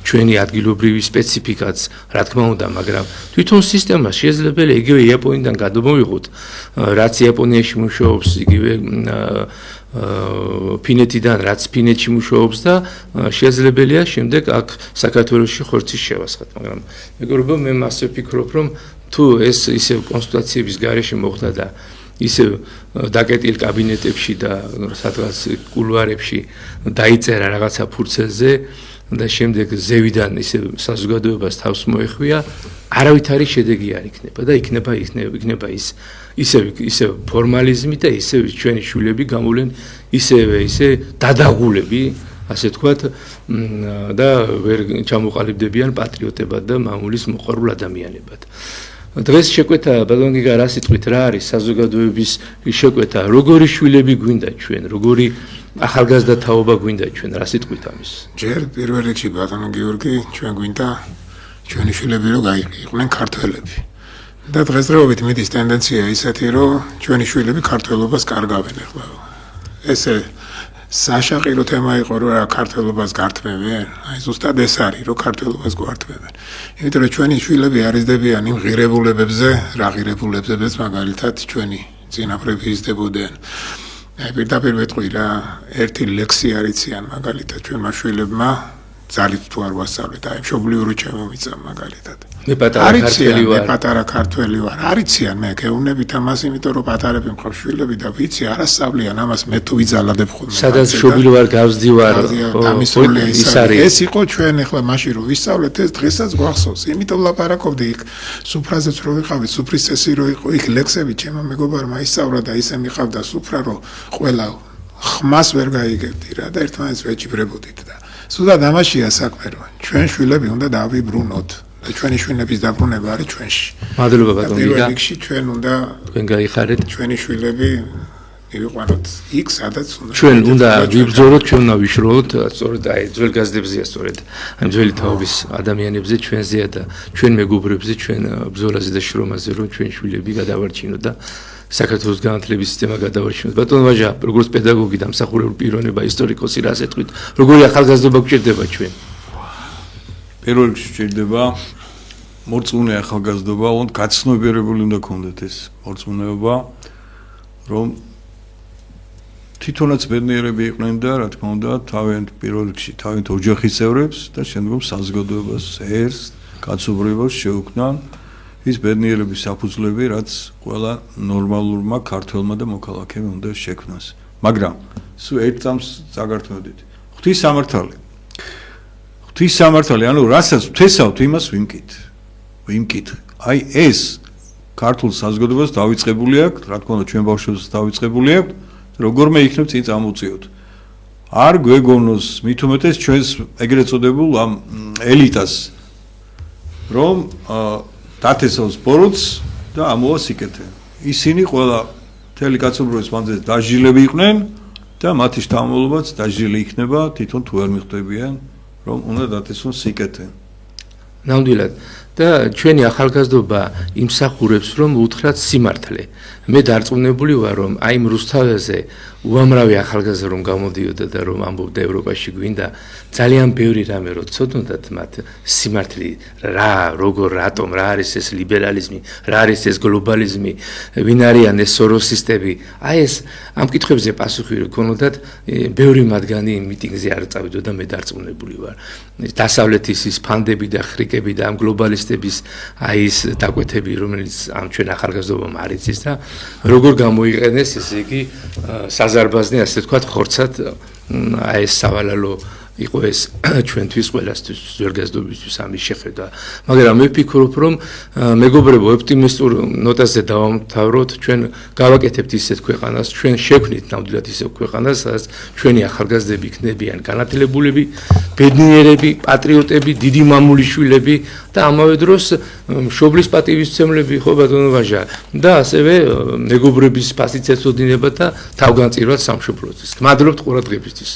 ჩვენი ადგილობრივი სპეციფიკაც, რა თქმა უნდა, მაგრამ თვითონ სისტემა შესაძლებელია იგივე იაპონიიდან გადმოვიღოთ, რაც იაპონიაში მუშაობს, იგივე ფინეთიდან, რაც ფინეთში მუშაობს და შესაძლებელია შემდეგ აქ საქართველოში ხორცის შევასხათ, მაგრამ მეგობრებო, მე მასე ვფიქრობ, რომ თუ ეს ისე კონსულტაციების გარეშე მოხდა და ისე დაკეტილ კაბინეტებში და სადღაც კულუარებში დაიწერა რაღაცა ფურცელზე და შემდეგ ზევიდან ისე საზოგადოებას თავს მოეხვია, არავითარი შედეგი არ იქნება და იქნება ისე ფორმალიზმი და ისე ჩვენი შვილები გამოვლენ ისე დადაღულები, ასე თქვათ, და ვერ ჩამოყალიბდებიან პატრიოტებად და მამულის მოყვარულ ადამიანებად. დღეს შეკვეთა ბატონგიგა რა სიტყვით რა არის საზოგადოების შეკვეთა, როგორი შვილები გვინდა ჩვენ, როგორი ახალგაზრდა თაობა გვინდა ჩვენ, რა სიტყვით ამის? ჯერ პირველ რიგში ბატონო გიორგი, ჩვენ გვინდა ჩვენი შვილები რომ იყვნენ ქართველები. და დღესდღეობით მიდის ტენდენცია ისეთი, რომ ჩვენი შვილები ქართველობას კარგავენ ახლა. ესე საშაყირო თემა იყო რომ ქართველობას გართმევენ, აი ზუსტად ეს არის რომ ქართველობას გვართმევენ. იმიტომ რომ ჩვენი შვილები არიზდებიან იმ ღირებულებებზე, რა ღირებულებზეც მაგალითად ჩვენი წინაპრები იზრდებოდნენ. აი პირდაპირ ვეტყვი რა, ერთი ლექსი არიციან მაგალითად ჩვენმა შვილებმა, ძალით თუ არ ვასწავლეთ, აი მშობლიური ჩემომიწა მაგალითად. მე პატარა ქართველი ვარ. არიციან მე გეუბნებით ამას, იმიტომ რომ პატარები მყავს შვილები და ვიცი, არასწავლიან ამას, მე თუ ვიძალადებ ხოლმე. სადაც მშობლი ვარ, გავსდივარ. ეს იყო ჩვენ ახლა მაშინ რომ ვისწავლეთ, ეს დღესაც გვახსოვს. იმიტომ ლაპარაკობდი იქ სუფრაზეც რო ვიყავით, სუფრის წესი რო იყო, იქ ლექსები ჩემო მეგობარმა ისწავლა და ისე მიყავდა სუფრა, რომ ყველა ხმას ვერ გაიგებდი რა და ერთმანეთს ვეჭიბრებოდით და სულად ამაშია საქმე, რომ ჩვენ შვილები უნდა დავიბრუნოთ. და ჩვენი შვილების დაბრუნება არის ჩვენში. მადლობა ბატონო. პირველ რიგში ჩვენ უნდა თქვენ გაიხარეთ. ჩვენი შვილები მივიყვანოთ იქ, სადაც უნდა. ჩვენ უნდა ვიბრძოლოთ, ჩვენ უნდა ვიშროოთ, სწორედ აი ძველ გაზდებზეა, სწორედ აი ძველი თაობის ადამიანებზე, ჩვენზეა და ჩვენ მეგობრებზე, ჩვენ ბრძოლაზე და შრომაზე, რომ ჩვენ შვილები გადავარჩინოთ და საქართველოს განათლების სისტემა გადავარჩინოთ. ბატონო ვაჟა, როგორც პედაგოგი და მსახურებული პიროვნება, ისტორიკოსი, რა ზეთქვით, როგორი ახალგაზრდობა გჭირდება ჩვენ? პირველ რიგში ჭირდება მორწმუნე ახალგაზრდობა, უნდა გაცნობიერებული უნდა გქონდეთ ეს მორწმუნეობა, რომ თვითონაც ბედნიერები იყვნენ და რა თქმა უნდა, თავიანთ პირველ რიგში თავიანთ ოჯახის წევრებს და შემდგომ საზოგადოებას ერს, კაცობრიობას შეუქმნან ის ბედნიერების საფუძვლები, რაც ყველა ნორმალურმა ქართველმა და მოქალაქემ უნდა შექმნას. მაგრამ სულ ერთ წამს წაგართმევდით. ღვთისმსამართალი, ანუ რასაც ვთესავთ, იმას ვიმკით. აი ეს ქართულ საზოგადოებას დავიწყებული აქვს, რა თქმა უნდა, ჩვენ ბავშვებს დავიწყებული აქვს, როგორმე იქნებ წინ წამოწიოთ. არ გვეგონოს მით უმეტეს ჩვენს ეგრეთ წოდებულ ამ ელიტას, რომ დათესავს ბოროტს და ამოვა სიკეთე. ისინი ყველა მთელი კაცობრიობის მანძილზე დაჟილები იყვნენ და მათი შთამომავლობაც დაჟილი იქნება, თვითონ თუ არ მიხვდებიან, რომ უნდა დათესონ სიკეთე. ნამდვილად და ჩვენი ახალგაზრდობა იმსახურებს, რომ უთხრათ სიმართლე. მე დარწმუნებული ვარ, რომ აი იმ რუსთავაზე უამრავი ახალგაზრდა რომ გამოდიოდა და რომ ამბობდა ევროპაში გვინდა ძალიან ბევრი რამე რო ცოდნოდათ მათ სიმართლე რა, როგორ, რატომ, რა არის ეს ლიბერალიზმი, რა არის ეს გლობალიზმი, ვინ არიან ეს სოროსისტები. აი ეს ამ კითხვებზე პასუხი რო ქონოდათ, ბევრი მათგანი მიტინგზე არ წავიდოდა, მე დარწმუნებული ვარ. დასავლეთის ის ფანდები და ხრიკები და ამ გლობალისტების აი ეს დაკვეთები, რომელიც ამ ჩვენ ახალგაზრდობამ არ იცის და როგორ გამოიყენეს ესე იგი საზარბაზნე, ასე თქვათ, ხორცად აი ეს სავალალო იყო ეს ჩვენთვის ყველასთვის ზოგადობისთვის ამის შეხედვა. მაგრამ მე ვფიქრობ, რომ მეგობრებო, ოპტიმისტურ ნოტაზე დავამთავროთ, ჩვენ გავაკეთებთ ისეთ ქვეყანას, ჩვენ შევქმნით ნამდვილად ისეთ ქვეყანას, სადაც ჩვენი ახალგაზრდები იქნებიან განათლებულები, ბედნიერები, პატრიოტები, დიდი მამულიშვილები და ამავე დროს მშობლის პატივისცემლები, ხო ბატონო ვაჟა, და ასევე მეგობრების ფასიც ეწოდინება და თავგანწირვა სამშობლოთვის. გმადლობთ ყურადღებისთვის.